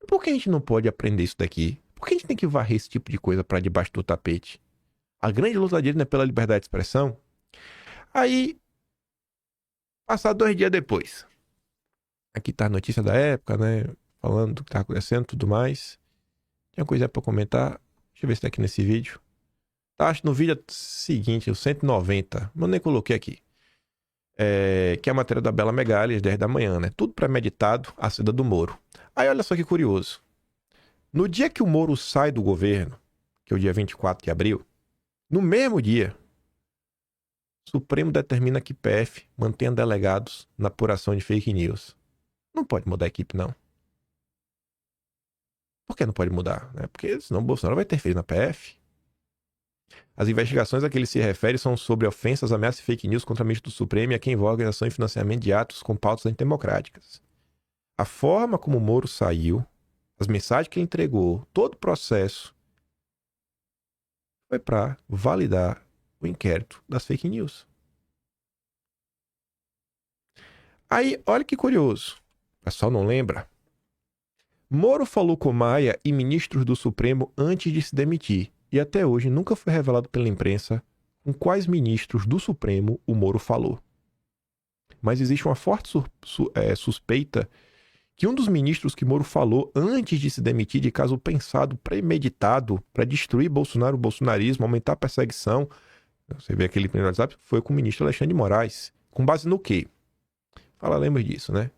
Por que a gente não pode aprender isso daqui? Por que a gente tem que varrer esse tipo de coisa para debaixo do tapete? A grande luta dele não é pela liberdade de expressão? Aí, passar 2 dias depois. Aqui tá a notícia da época, né? Falando do que tá acontecendo e tudo mais. Tinha coisa para comentar. Deixa eu ver se tá aqui nesse vídeo. Tá, acho no vídeo seguinte, o 190. Mas eu nem coloquei aqui. Que é a matéria da Bela Megali, às 10 da manhã, né? Tudo premeditado, a saída do Moro. Aí olha só que curioso. No dia que o Moro sai do governo, que é o dia 24 de abril, No mesmo dia, o Supremo determina que PF mantenha delegados na apuração de fake news. Não pode mudar a equipe, não. Por que não pode mudar? Porque senão o Bolsonaro vai interferir na PF. As investigações a que ele se refere são sobre ofensas, ameaças e fake news contra ministro do Supremo e a quem envolve organização e financiamento de atos com pautas antidemocráticas. A forma como o Moro saiu, as mensagens que ele entregou, todo o processo foi para validar o inquérito das fake news. Aí, olha que curioso. O pessoal não lembra? Moro falou com Maia e ministros do Supremo antes de se demitir. E até hoje nunca foi revelado pela imprensa com quais ministros do Supremo o Moro falou. Mas existe uma forte suspeita que um dos ministros que Moro falou antes de se demitir, de caso pensado, premeditado, para destruir Bolsonaro, o bolsonarismo, aumentar a perseguição, você vê aquele primeiro WhatsApp, foi com o ministro Alexandre de Moraes. Com base no quê? Fala, lembra disso, né?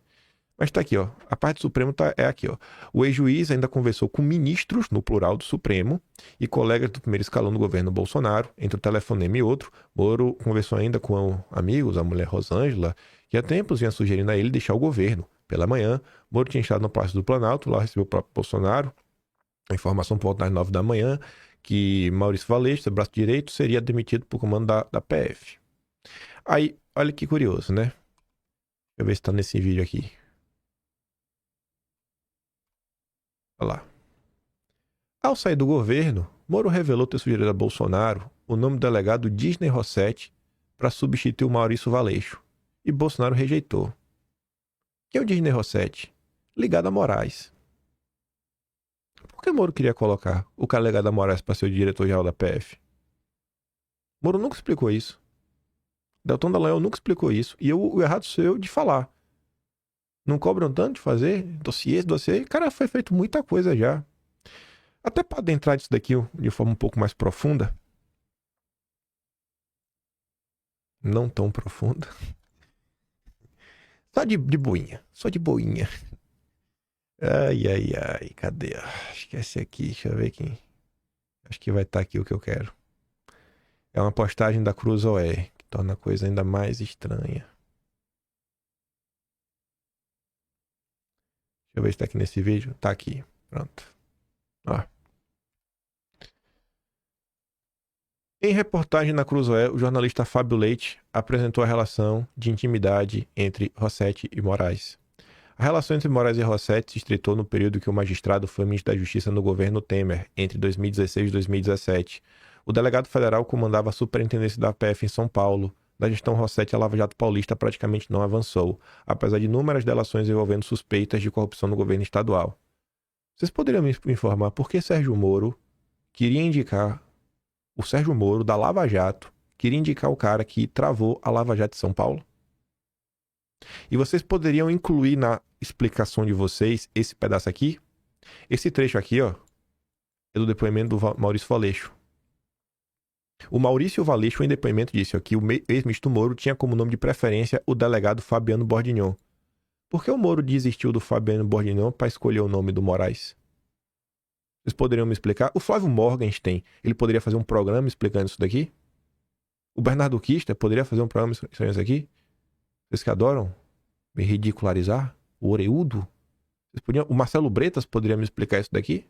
Mas tá aqui, ó. A parte do Supremo é aqui, ó. O ex-juiz ainda conversou com ministros, no plural do Supremo, e colegas do primeiro escalão do governo Bolsonaro, entre o telefonema e outro. Moro conversou ainda com amigos, a mulher Rosângela, que há tempos vinha sugerindo a ele deixar o governo. Pela manhã, Moro tinha estado no Palácio do Planalto, lá recebeu o próprio Bolsonaro. A informação por volta das 9 da manhã, que Maurício Valeixo, seu braço direito, seria demitido por comando da PF. Aí, olha que curioso, né? Deixa eu ver se tá nesse vídeo aqui. Olha lá. Ao sair do governo, Moro revelou ter sugerido a Bolsonaro o nome do delegado Disney Rossetti para substituir o Maurício Valeixo. E Bolsonaro rejeitou. Quem é o Disney Rossetti? Ligado a Moraes. Por que Moro queria colocar o cara ligado a Moraes para ser o diretor-geral da PF? Moro nunca explicou isso. Deltan Dallagnol nunca explicou isso. E o errado sou eu de falar. Não cobram tanto de fazer dossiê. Cara, foi feito muita coisa já. Até para adentrar nisso daqui de forma um pouco mais profunda. Não tão profunda. Só de boinha. Só de boinha. Ai. Cadê? Acho que é esse aqui. Deixa eu ver quem. Acho que vai estar aqui o que eu quero. É uma postagem da Cruzoé, que torna a coisa ainda mais estranha. Deixa eu ver se tá aqui nesse vídeo. Tá aqui. Pronto. Ó. Em reportagem na Cruzoé, o jornalista Fábio Leite apresentou a relação de intimidade entre Rossetti e Moraes. A relação entre Moraes e Rossetti se estreitou no período que o magistrado foi ministro da Justiça no governo Temer, entre 2016 e 2017. O delegado federal comandava a superintendência da PF em São Paulo. Da gestão Rossetti, a Lava Jato Paulista praticamente não avançou, apesar de inúmeras delações envolvendo suspeitas de corrupção no governo estadual. Vocês poderiam me informar por que Sérgio Moro queria indicar o Sérgio Moro da Lava Jato, queria indicar o cara que travou a Lava Jato de São Paulo? E vocês poderiam incluir na explicação de vocês esse pedaço aqui? Esse trecho aqui, ó, é do depoimento do Maurício Valeixo. O Maurício Valeixo, em depoimento, disse aqui que o ex-ministro Moro tinha como nome de preferência o delegado Fabiano Bordignon. Por que o Moro desistiu do Fabiano Bordignon para escolher o nome do Moraes? Vocês poderiam me explicar? O Flávio Morgenstern, ele poderia fazer um programa explicando isso daqui? O Bernardo Kister poderia fazer um programa explicando isso aqui? Vocês que adoram me ridicularizar? O Oreudo? O Marcelo Bretas poderia me explicar isso daqui?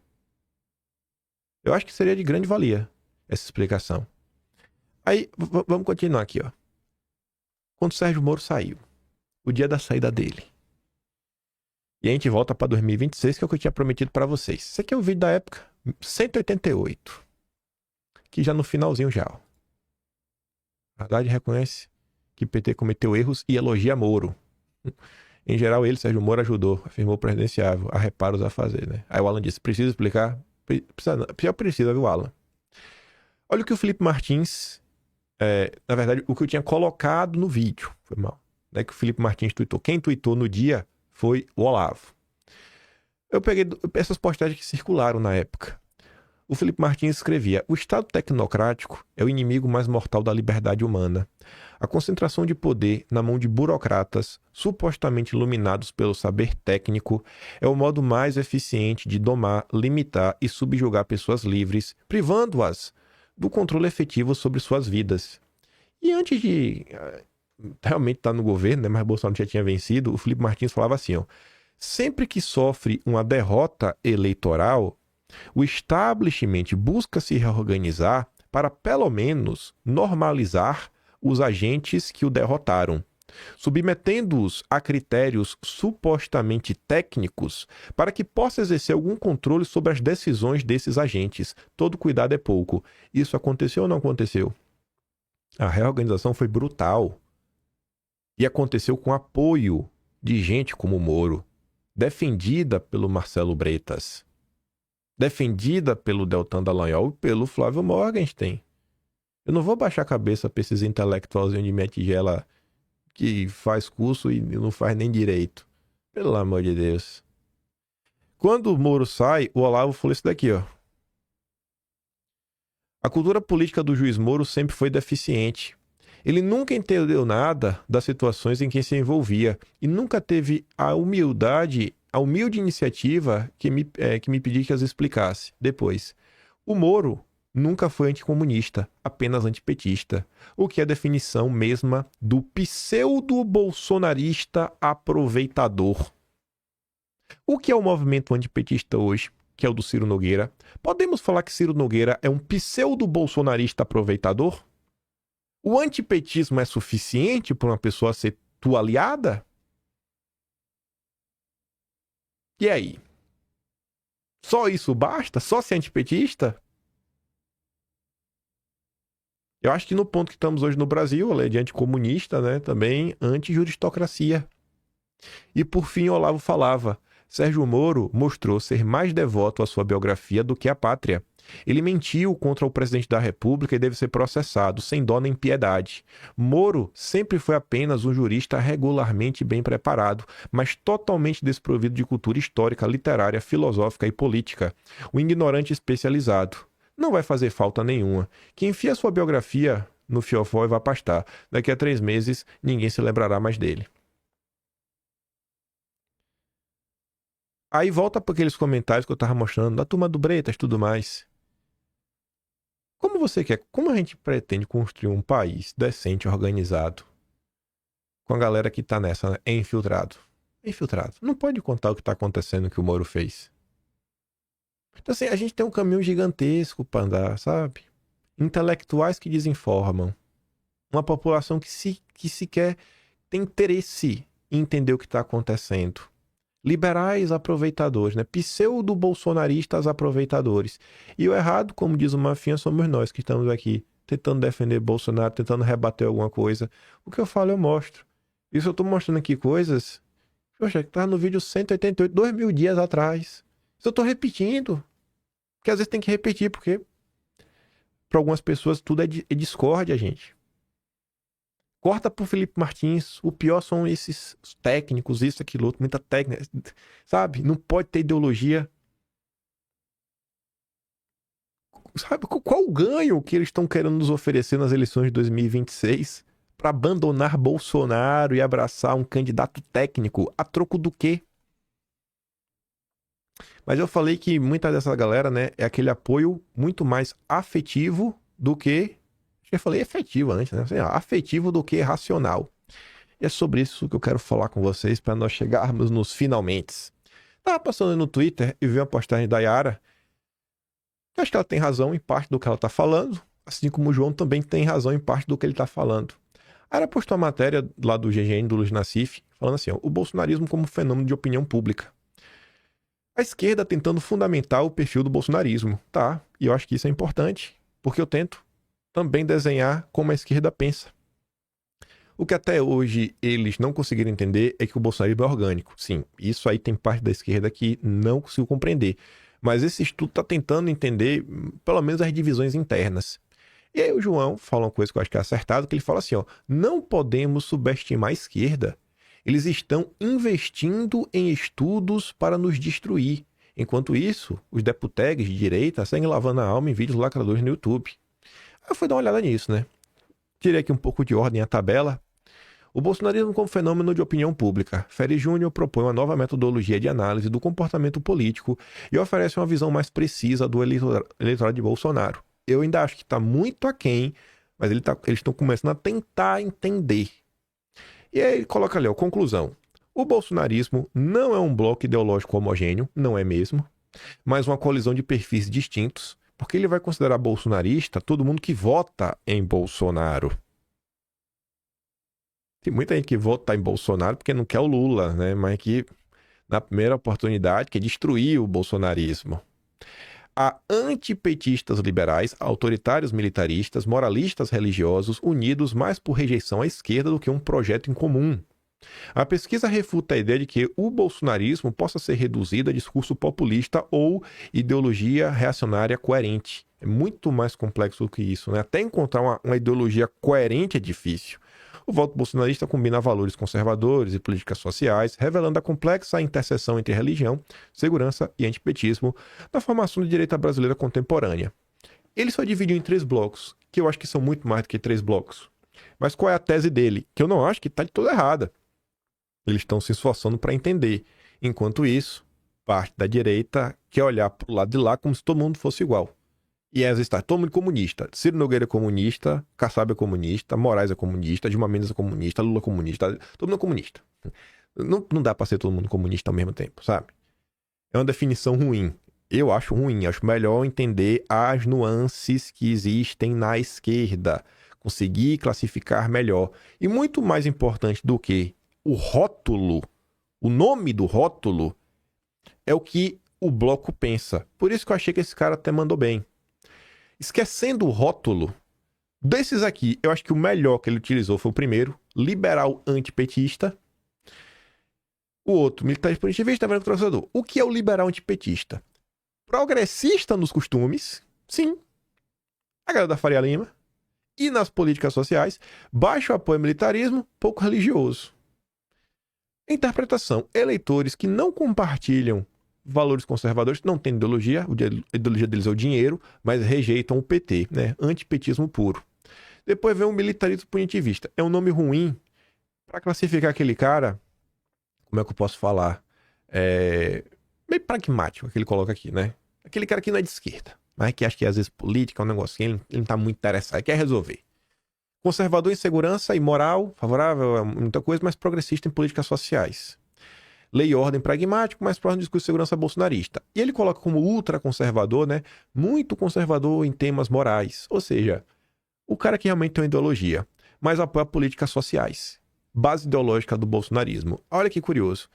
Eu acho que seria de grande valia essa explicação. Aí, vamos continuar aqui, ó. Quando o Sérgio Moro saiu, o dia da saída dele. E a gente volta para 2026, que é o que eu tinha prometido para vocês. Esse aqui é o vídeo da época 188. Que já no finalzinho já, ó. A verdade reconhece que o PT cometeu erros e elogia Moro. Em geral, ele, Sérgio Moro, ajudou, afirmou o presidenciável, há reparos a fazer, né? Aí o Alan disse, precisa explicar? Precisa, viu, Alan? Olha o que o Felipe Martins, na verdade, o que eu tinha colocado no vídeo, foi mal, né? Que o Felipe Martins tweetou. Quem tweetou no dia foi o Olavo. Eu peguei essas postagens que circularam na época. O Felipe Martins escrevia: o Estado tecnocrático é o inimigo mais mortal da liberdade humana. A concentração de poder na mão de burocratas, supostamente iluminados pelo saber técnico, é o modo mais eficiente de domar, limitar e subjugar pessoas livres, privando-as do controle efetivo sobre suas vidas. E antes de realmente estar no governo, né, mas Bolsonaro já tinha vencido, o Felipe Martins falava assim, ó, sempre que sofre uma derrota eleitoral, o establishment busca se reorganizar para, pelo menos, normalizar os agentes que o derrotaram, submetendo-os a critérios supostamente técnicos para que possa exercer algum controle sobre as decisões desses agentes. Todo cuidado é pouco. Isso aconteceu ou não aconteceu? A reorganização foi brutal. E aconteceu com apoio de gente como o Moro, defendida pelo Marcelo Bretas, defendida pelo Deltan Dallagnol e pelo Flávio Morgenstern. Eu não vou baixar a cabeça para esses intelectualzinhos de minha tigela que faz curso e não faz nem direito. Pelo amor de Deus. Quando o Moro sai, o Olavo falou isso daqui, ó. A cultura política do juiz Moro sempre foi deficiente. Ele nunca entendeu nada das situações em que se envolvia e nunca teve a humilde iniciativa que me pedia que as explicasse depois. O Moro nunca foi anticomunista, apenas antipetista, o que é a definição mesma do pseudo-bolsonarista aproveitador. O que é o movimento antipetista hoje, que é o do Ciro Nogueira? Podemos falar que Ciro Nogueira é um pseudo-bolsonarista aproveitador? O antipetismo é suficiente para uma pessoa ser tua aliada? E aí? Só isso basta? Só ser antipetista? Eu acho que no ponto que estamos hoje no Brasil, além de anticomunista, né, também anti-juristocracia. E por fim, Olavo falava, Sérgio Moro mostrou ser mais devoto à sua biografia do que à pátria. Ele mentiu contra o presidente da República e deve ser processado, sem dó nem piedade. Moro sempre foi apenas um jurista regularmente bem preparado, mas totalmente desprovido de cultura histórica, literária, filosófica e política. Um ignorante especializado. Não vai fazer falta nenhuma. Que enfia sua biografia no fiofó e vai pastar. Daqui a 3 meses, ninguém se lembrará mais dele. Aí volta para aqueles comentários que eu estava mostrando, da turma do Bretas e tudo mais. Como você quer? Como a gente pretende construir um país decente, organizado, com a galera que tá nessa, né? É infiltrado? Infiltrado. Não pode contar o que tá acontecendo que o Moro fez. Então assim, a gente tem um caminho gigantesco para andar, sabe? Intelectuais que desinformam. Uma população que sequer tem interesse em entender o que está acontecendo. Liberais aproveitadores, né? Pseudo-bolsonaristas aproveitadores. E o errado, como diz o Mafinha, somos nós que estamos aqui tentando defender Bolsonaro, tentando rebater alguma coisa. O que eu falo, eu mostro. Isso eu tô mostrando aqui coisas, poxa, que tá no vídeo 188, 2000 dias atrás. Isso eu tô repetindo. Porque às vezes tem que repetir, porque para algumas pessoas tudo é discórdia, gente. Corta pro Felipe Martins. O pior são esses técnicos, isso, aquilo, outro, muita técnica. Sabe? Não pode ter ideologia. Sabe? Qual o ganho que eles estão querendo nos oferecer nas eleições de 2026 para abandonar Bolsonaro e abraçar um candidato técnico? A troco do quê? Mas eu falei que muita dessa galera, né, é aquele apoio muito mais afetivo do que... Eu falei efetivo antes, né? Assim, afetivo do que racional. E é sobre isso que eu quero falar com vocês para nós chegarmos nos finalmente. Tava passando no Twitter e vi uma postagem da Yara. Eu acho que ela tem razão em parte do que ela tá falando, assim como o João também tem razão em parte do que ele tá falando. A Yara postou uma matéria lá do GGN, do Luiz Nassif, falando assim, ó, o bolsonarismo como fenômeno de opinião pública. A esquerda tentando fundamentar o perfil do bolsonarismo. Tá, e eu acho que isso é importante, porque eu tento também desenhar como a esquerda pensa. O que até hoje eles não conseguiram entender é que o bolsonarismo é orgânico. Sim, isso aí tem parte da esquerda que não conseguiu compreender. Mas esse estudo está tentando entender, pelo menos, as divisões internas. E aí o João fala uma coisa que eu acho que é acertado, que ele fala assim, ó, não podemos subestimar a esquerda. Eles estão investindo em estudos para nos destruir. Enquanto isso, os deputegues de direita seguem lavando a alma em vídeos lacradores no YouTube. Eu fui dar uma olhada nisso, né? Tirei aqui um pouco de ordem à tabela. O bolsonarismo como fenômeno de opinião pública. Ferri Júnior propõe uma nova metodologia de análise do comportamento político e oferece uma visão mais precisa do eleitorado de Bolsonaro. Eu ainda acho que está muito aquém, mas eles estão começando a tentar entender. E aí ele coloca ali, ó, conclusão. O bolsonarismo não é um bloco ideológico homogêneo, não é mesmo, mas uma colisão de perfis distintos, porque ele vai considerar bolsonarista todo mundo que vota em Bolsonaro. Tem muita gente que vota em Bolsonaro porque não quer o Lula, né? Mas que na primeira oportunidade quer destruir o bolsonarismo. Há antipetistas liberais, autoritários militaristas, moralistas religiosos, unidos mais por rejeição à esquerda do que um projeto em comum. A pesquisa refuta a ideia de que o bolsonarismo possa ser reduzido a discurso populista ou ideologia reacionária coerente. É muito mais complexo do que isso, né? Até encontrar uma ideologia coerente é difícil. O voto bolsonarista combina valores conservadores e políticas sociais, revelando a complexa interseção entre religião, segurança e antipetismo na formação da direita brasileira contemporânea. Ele só dividiu em 3 blocos, que eu acho que são muito mais do que 3 blocos. Mas qual é a tese dele? Que eu não acho que está de toda errada. Eles estão se esforçando para entender. Enquanto isso, parte da direita quer olhar para o lado de lá como se todo mundo fosse igual. E às vezes está todo mundo comunista. Ciro Nogueira é comunista, Kassab é comunista, Moraes é comunista, Dilma Mendes é comunista, Lula é comunista, todo mundo é comunista. Não dá para ser todo mundo comunista ao mesmo tempo, sabe? É uma definição ruim. Eu acho ruim, acho melhor entender as nuances que existem na esquerda, conseguir classificar melhor. E muito mais importante do que o rótulo, o nome do rótulo, é o que o bloco pensa. Por isso que eu achei que esse cara até mandou bem. Esquecendo o rótulo, desses aqui, eu acho que o melhor que ele utilizou foi o primeiro, liberal antipetista. O outro, militarista punitivista, conservador. O que é o liberal antipetista? Progressista nos costumes, sim. A galera da Faria Lima. E nas políticas sociais, baixo apoio ao militarismo, pouco religioso. Interpretação, eleitores que não compartilham valores conservadores, não têm ideologia, a ideologia deles é o dinheiro, mas rejeitam o PT, né? Antipetismo puro. Depois vem o militarismo punitivista. É um nome ruim para classificar aquele cara, como é que eu posso falar? Meio pragmático que ele coloca aqui, né? Aquele cara que não é de esquerda, mas que acha que às vezes política é um negócio que ele não tá muito interessado, ele quer resolver. Conservador em segurança e moral, favorável a muita coisa, mas progressista em políticas sociais. Lei e ordem pragmático, mas próximo do discurso de segurança bolsonarista. E ele coloca como ultraconservador, né? Muito conservador em temas morais. Ou seja, o cara que realmente tem uma ideologia, mas apoia políticas sociais. Base ideológica do bolsonarismo. Olha que curioso.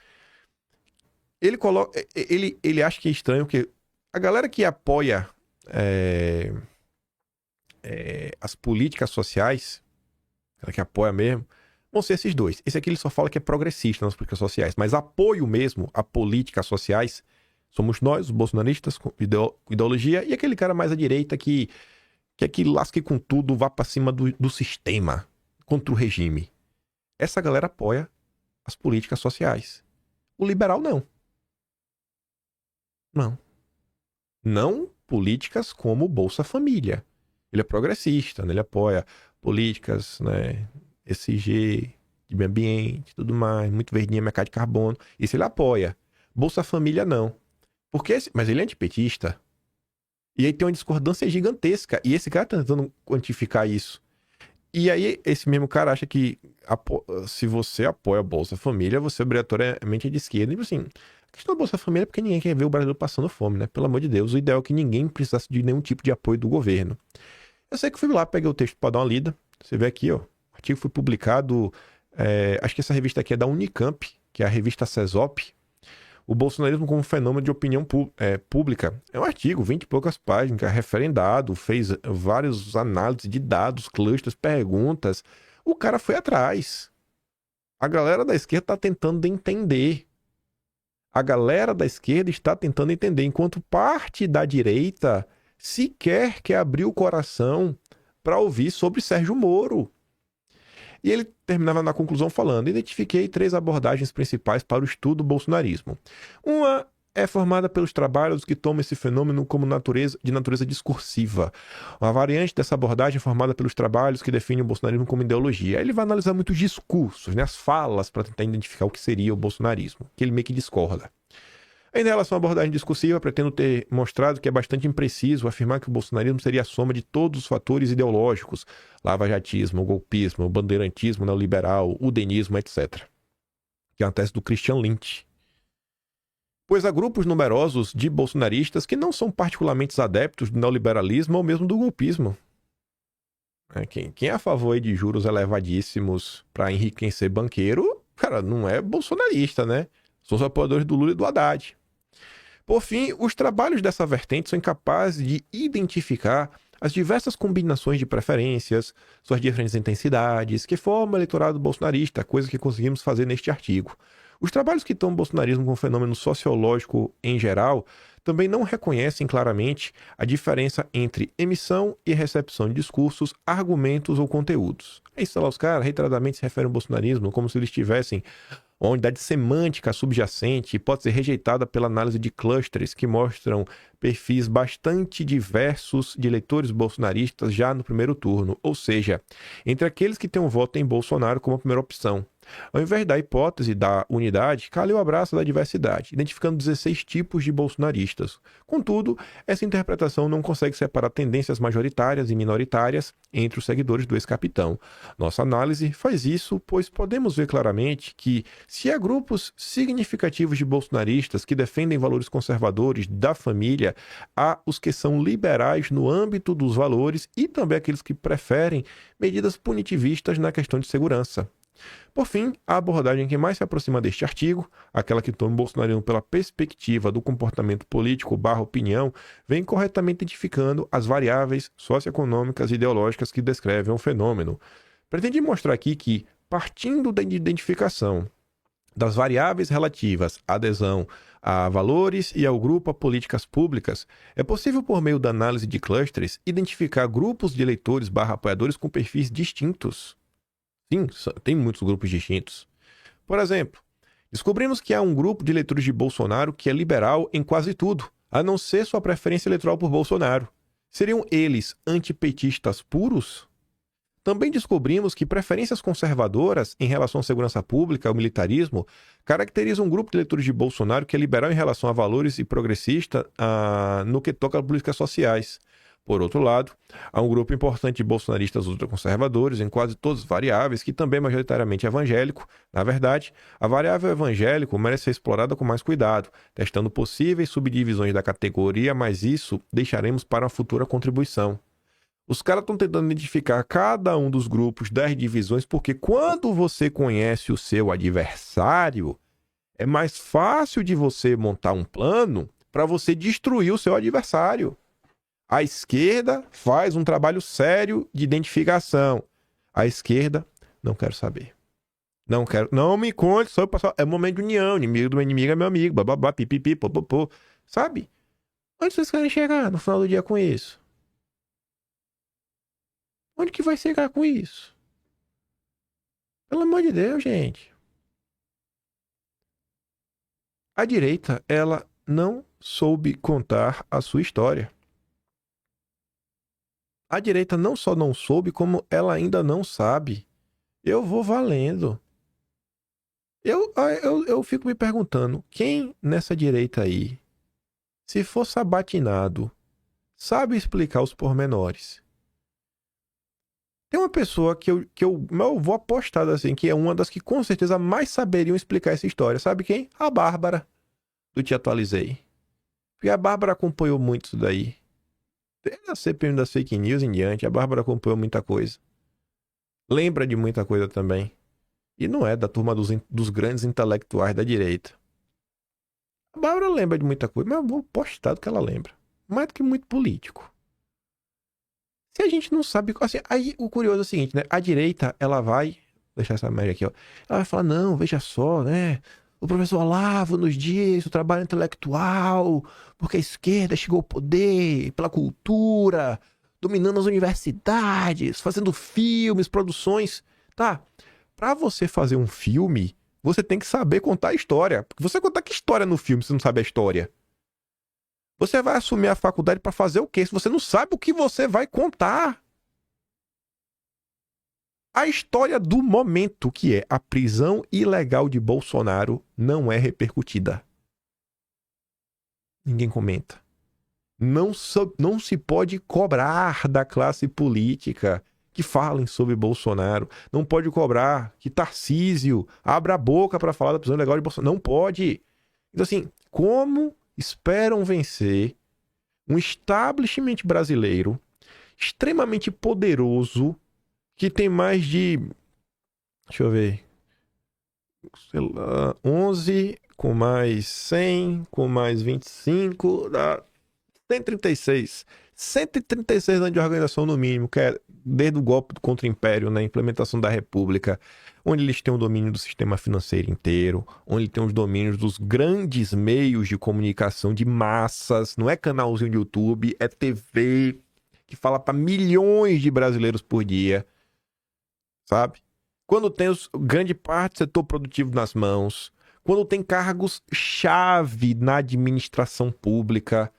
Ele acha que é estranho que a galera que apoia as políticas sociais, ela que apoia mesmo, vão ser esses dois. Esse aqui ele só fala que é progressista nas políticas sociais, mas apoio mesmo a políticas sociais somos nós, os bolsonaristas, com ideologia, e aquele cara mais à direita que quer que lasque com tudo, vá pra cima do sistema, contra o regime. Essa galera apoia as políticas sociais. O liberal não. Não políticas como Bolsa Família. Ele é progressista, né? Ele apoia políticas, né? ESG, de meio ambiente, tudo mais, muito verdinha, mercado de carbono. Isso ele apoia. Bolsa Família não. Mas ele é antipetista. E aí tem uma discordância gigantesca. E esse cara tá tentando quantificar isso. E aí esse mesmo cara acha que se você apoia a Bolsa Família, você obrigatoriamente é de esquerda. E assim, a questão da Bolsa Família é porque ninguém quer ver o Brasil passando fome, né? Pelo amor de Deus, o ideal é que ninguém precisasse de nenhum tipo de apoio do governo. Eu sei que fui lá, peguei o texto para dar uma lida. Você vê aqui, ó. O artigo foi publicado, acho que essa revista aqui é da Unicamp, que é a revista CESOP. O bolsonarismo como fenômeno de opinião pública. É um artigo, 20 e poucas páginas, que é referendado, fez várias análises de dados, clusters, perguntas. O cara foi atrás. A galera da esquerda está tentando entender. A galera da esquerda está tentando entender, enquanto parte da direita sequer quer abrir o coração para ouvir sobre Sérgio Moro. E ele terminava na conclusão falando: identifiquei 3 abordagens principais para o estudo do bolsonarismo. Uma é formada pelos trabalhos que tomam esse fenômeno como de natureza discursiva. Uma variante dessa abordagem é formada pelos trabalhos que definem o bolsonarismo como ideologia. Ele vai analisar muitos discursos, né, as falas, para tentar identificar o que seria o bolsonarismo, que ele meio que discorda. Ainda em relação à abordagem discursiva, pretendo ter mostrado que é bastante impreciso afirmar que o bolsonarismo seria a soma de todos os fatores ideológicos, lava-jatismo, golpismo, bandeirantismo neoliberal, udenismo, etc., que é uma tese do Christian Lynch. Pois há grupos numerosos de bolsonaristas que não são particularmente adeptos do neoliberalismo ou mesmo do golpismo. Quem é a favor aí de juros elevadíssimos para enriquecer banqueiro, cara, não é bolsonarista, né? São os apoiadores do Lula e do Haddad. Por fim, os trabalhos dessa vertente são incapazes de identificar as diversas combinações de preferências, suas diferentes intensidades, que formam o eleitorado bolsonarista, coisa que conseguimos fazer neste artigo. Os trabalhos que tomam o bolsonarismo como fenômeno sociológico em geral também não reconhecem claramente a diferença entre emissão e recepção de discursos, argumentos ou conteúdos. Aí, sei lá, os caras reiteradamente se referem ao bolsonarismo como se eles tivessem uma unidade semântica subjacente e pode ser rejeitada pela análise de clusters que mostram perfis bastante diversos de eleitores bolsonaristas já no primeiro turno, ou seja, entre aqueles que têm um voto em Bolsonaro como a primeira opção. Ao invés da hipótese da unidade, cale o abraço da diversidade, identificando 16 tipos de bolsonaristas. Contudo, essa interpretação não consegue separar tendências majoritárias e minoritárias entre os seguidores do ex-capitão. Nossa análise faz isso, pois podemos ver claramente que, se há grupos significativos de bolsonaristas que defendem valores conservadores da família, há os que são liberais no âmbito dos valores e também aqueles que preferem medidas punitivistas na questão de segurança. Por fim, a abordagem que mais se aproxima deste artigo, aquela que toma o bolsonarismo pela perspectiva do comportamento político/opinião, vem corretamente identificando as variáveis socioeconômicas e ideológicas que descrevem o fenômeno. Pretendi mostrar aqui que, partindo da identificação das variáveis relativas à adesão a valores e ao grupo a políticas públicas, é possível, por meio da análise de clusters, identificar grupos de eleitores/apoiadores com perfis distintos. Sim, tem muitos grupos distintos. Por exemplo, descobrimos que há um grupo de eleitores de Bolsonaro que é liberal em quase tudo, a não ser sua preferência eleitoral por Bolsonaro. Seriam eles antipetistas puros? Também descobrimos que preferências conservadoras em relação à segurança pública, ao militarismo, caracterizam um grupo de eleitores de Bolsonaro que é liberal em relação a valores e progressista no que toca a políticas sociais. Por outro lado, há um grupo importante de bolsonaristas ultraconservadores em quase todas as variáveis, que também é majoritariamente evangélico. Na verdade, a variável evangélico merece ser explorada com mais cuidado, testando possíveis subdivisões da categoria, mas isso deixaremos para uma futura contribuição. Os caras estão tentando identificar cada um dos grupos das divisões, porque quando você conhece o seu adversário, é mais fácil de você montar um plano para você destruir o seu adversário. A esquerda faz um trabalho sério de identificação. A esquerda, não quero saber. Não me conte, só passar. É um momento de união, inimigo do meu inimigo é meu amigo, bababá, pipipi, popopô. Sabe? Onde vocês querem chegar no final do dia com isso? Onde que vai chegar com isso? Pelo amor de Deus, gente. A direita, ela não soube contar a sua história. A direita não só não soube, como ela ainda não sabe. Eu vou valendo. Eu fico me perguntando, quem nessa direita aí, se for sabatinado, sabe explicar os pormenores? Tem uma pessoa que eu vou apostar assim, que é uma das que com certeza mais saberiam explicar essa história. Sabe quem? A Bárbara, do Te Atualizei. Porque a Bárbara acompanhou muito isso daí. Desde a CPM das fake news em diante, a Bárbara acompanhou muita coisa. Lembra de muita coisa também. E não é da turma dos grandes intelectuais da direita. A Bárbara lembra de muita coisa, mas eu vou postar do que ela lembra. Mais do que muito político. Se a gente não sabe... Assim, aí o curioso é o seguinte, né? A direita, ela vai... Vou deixar essa merda aqui, ó. Ela vai falar, não, veja só, né? O professor Olavo nos diz o trabalho intelectual, porque a esquerda chegou ao poder pela cultura, dominando as universidades, fazendo filmes, produções. Tá, pra você fazer um filme, você tem que saber contar a história. Porque você contar que história no filme se você não sabe a história? Você vai assumir a faculdade pra fazer o quê se você não sabe o que você vai contar? A história do momento, que é a prisão ilegal de Bolsonaro, não é repercutida. Ninguém comenta. Não se pode cobrar da classe política que falem sobre Bolsonaro. Não pode cobrar que Tarcísio abra a boca para falar da prisão ilegal de Bolsonaro. Não pode. Então, assim, como esperam vencer um establishment brasileiro extremamente poderoso que tem mais de... Deixa eu ver... sei lá, 11 com mais 100, com mais 25, dá 136. 136 anos de organização no mínimo, que é desde o golpe contra o Império, na implementação da República, onde eles têm o domínio do sistema financeiro inteiro, onde eles têm os domínios dos grandes meios de comunicação de massas, não é canalzinho de YouTube, é TV, que fala para milhões de brasileiros por dia, sabe? Quando tem grande parte do setor produtivo nas mãos, quando tem cargos-chave na administração pública,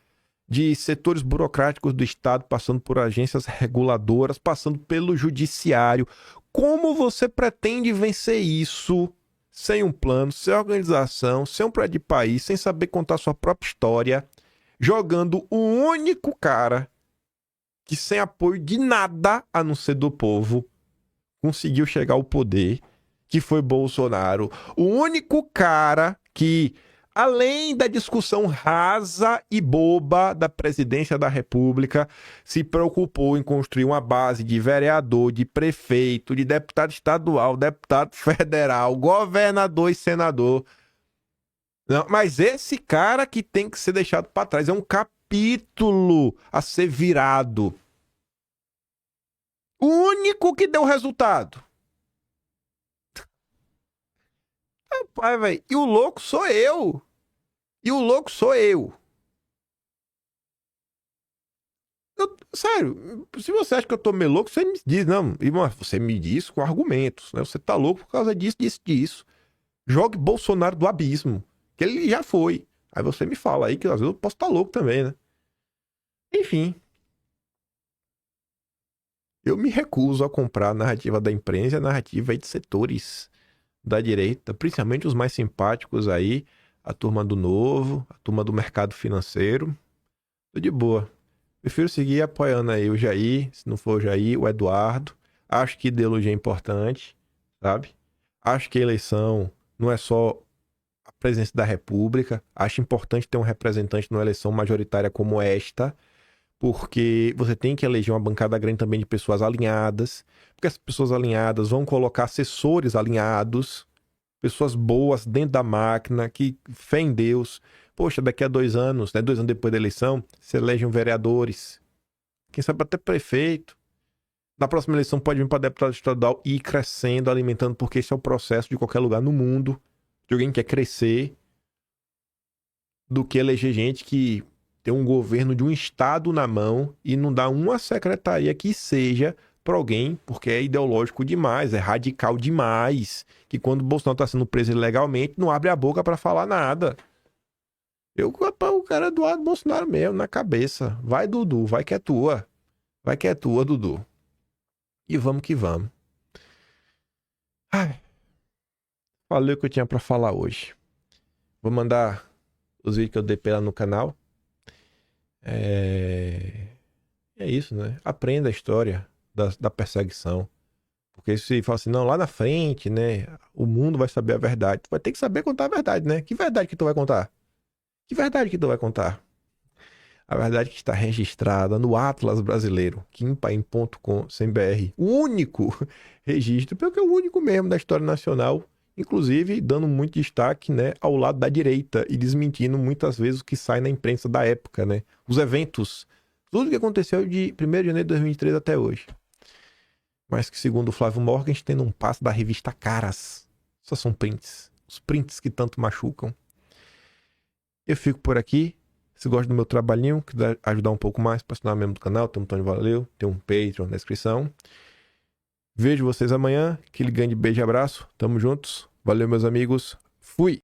de setores burocráticos do Estado, passando por agências reguladoras, passando pelo judiciário. Como você pretende vencer isso sem um plano, sem organização, sem um projeto de país, sem saber contar sua própria história, jogando o único cara que, sem apoio de nada, a não ser do povo, conseguiu chegar ao poder, que foi Bolsonaro. O único cara que, além da discussão rasa e boba da presidência da República, se preocupou em construir uma base de vereador, de prefeito, de deputado estadual, deputado federal, governador e senador. Não, mas esse cara que tem que ser deixado para trás, é um capítulo a ser virado. O único que deu resultado. Rapaz, velho, e o louco sou eu. Sério, se você acha que eu tô meio louco, você me diz. Não, irmão, você me diz com argumentos, né? Você tá louco por causa disso. Jogue Bolsonaro do abismo, que ele já foi. Aí você me fala aí que às vezes eu posso estar louco também, né? Enfim. Eu me recuso a comprar a narrativa da imprensa e a narrativa aí de setores da direita, principalmente os mais simpáticos aí, a turma do Novo, a turma do mercado financeiro. Tô de boa. Prefiro seguir apoiando aí o Jair, se não for o Jair, o Eduardo. Acho que ideologia é importante, sabe? Acho que a eleição não é só a presença da República. Acho importante ter um representante numa eleição majoritária como esta, porque você tem que eleger uma bancada grande também de pessoas alinhadas, porque as pessoas alinhadas vão colocar assessores alinhados, pessoas boas dentro da máquina, que fé em Deus. Poxa, daqui a 2 anos, né, 2 anos depois da eleição, se elegem vereadores, quem sabe até prefeito. Na próxima eleição pode vir para deputado estadual e ir crescendo, alimentando, porque esse é o processo de qualquer lugar no mundo, de alguém que quer crescer, do que eleger gente que tem um governo de um estado na mão e não dá uma secretaria que seja para alguém, porque é ideológico demais, é radical demais, que quando o Bolsonaro está sendo preso ilegalmente, não abre a boca para falar nada. O cara é Eduardo Bolsonaro mesmo, na cabeça. Vai, Dudu, vai que é tua. Vai que é tua, Dudu. E vamos que vamos. Ai, falei o que eu tinha para falar hoje. Vou mandar os vídeos que eu dei lá no canal. É isso, né? Aprenda a história da perseguição. Porque se fala assim, não, lá na frente, né? O mundo vai saber a verdade. Tu vai ter que saber contar a verdade, né? Que verdade que tu vai contar? Que verdade que tu vai contar? A verdade que está registrada no Atlas Brasileiro, kimpaim.com.br. O único registro, porque é o único mesmo da história nacional, inclusive dando muito destaque, né, ao lado da direita e desmentindo muitas vezes o que sai na imprensa da época, né? Os eventos, tudo que aconteceu de 1º de janeiro de 2023 até hoje. Mas que, segundo o Flávio Morgenstern, não passa da revista Caras. Só são prints. Os prints que tanto machucam. Eu fico por aqui. Se gosta do meu trabalhinho, quiser ajudar um pouco mais, para assinar membro do canal, tem um botão de valeu, tem um Patreon na descrição. Vejo vocês amanhã. Aquele grande beijo e abraço. Tamo juntos. Valeu, meus amigos. Fui!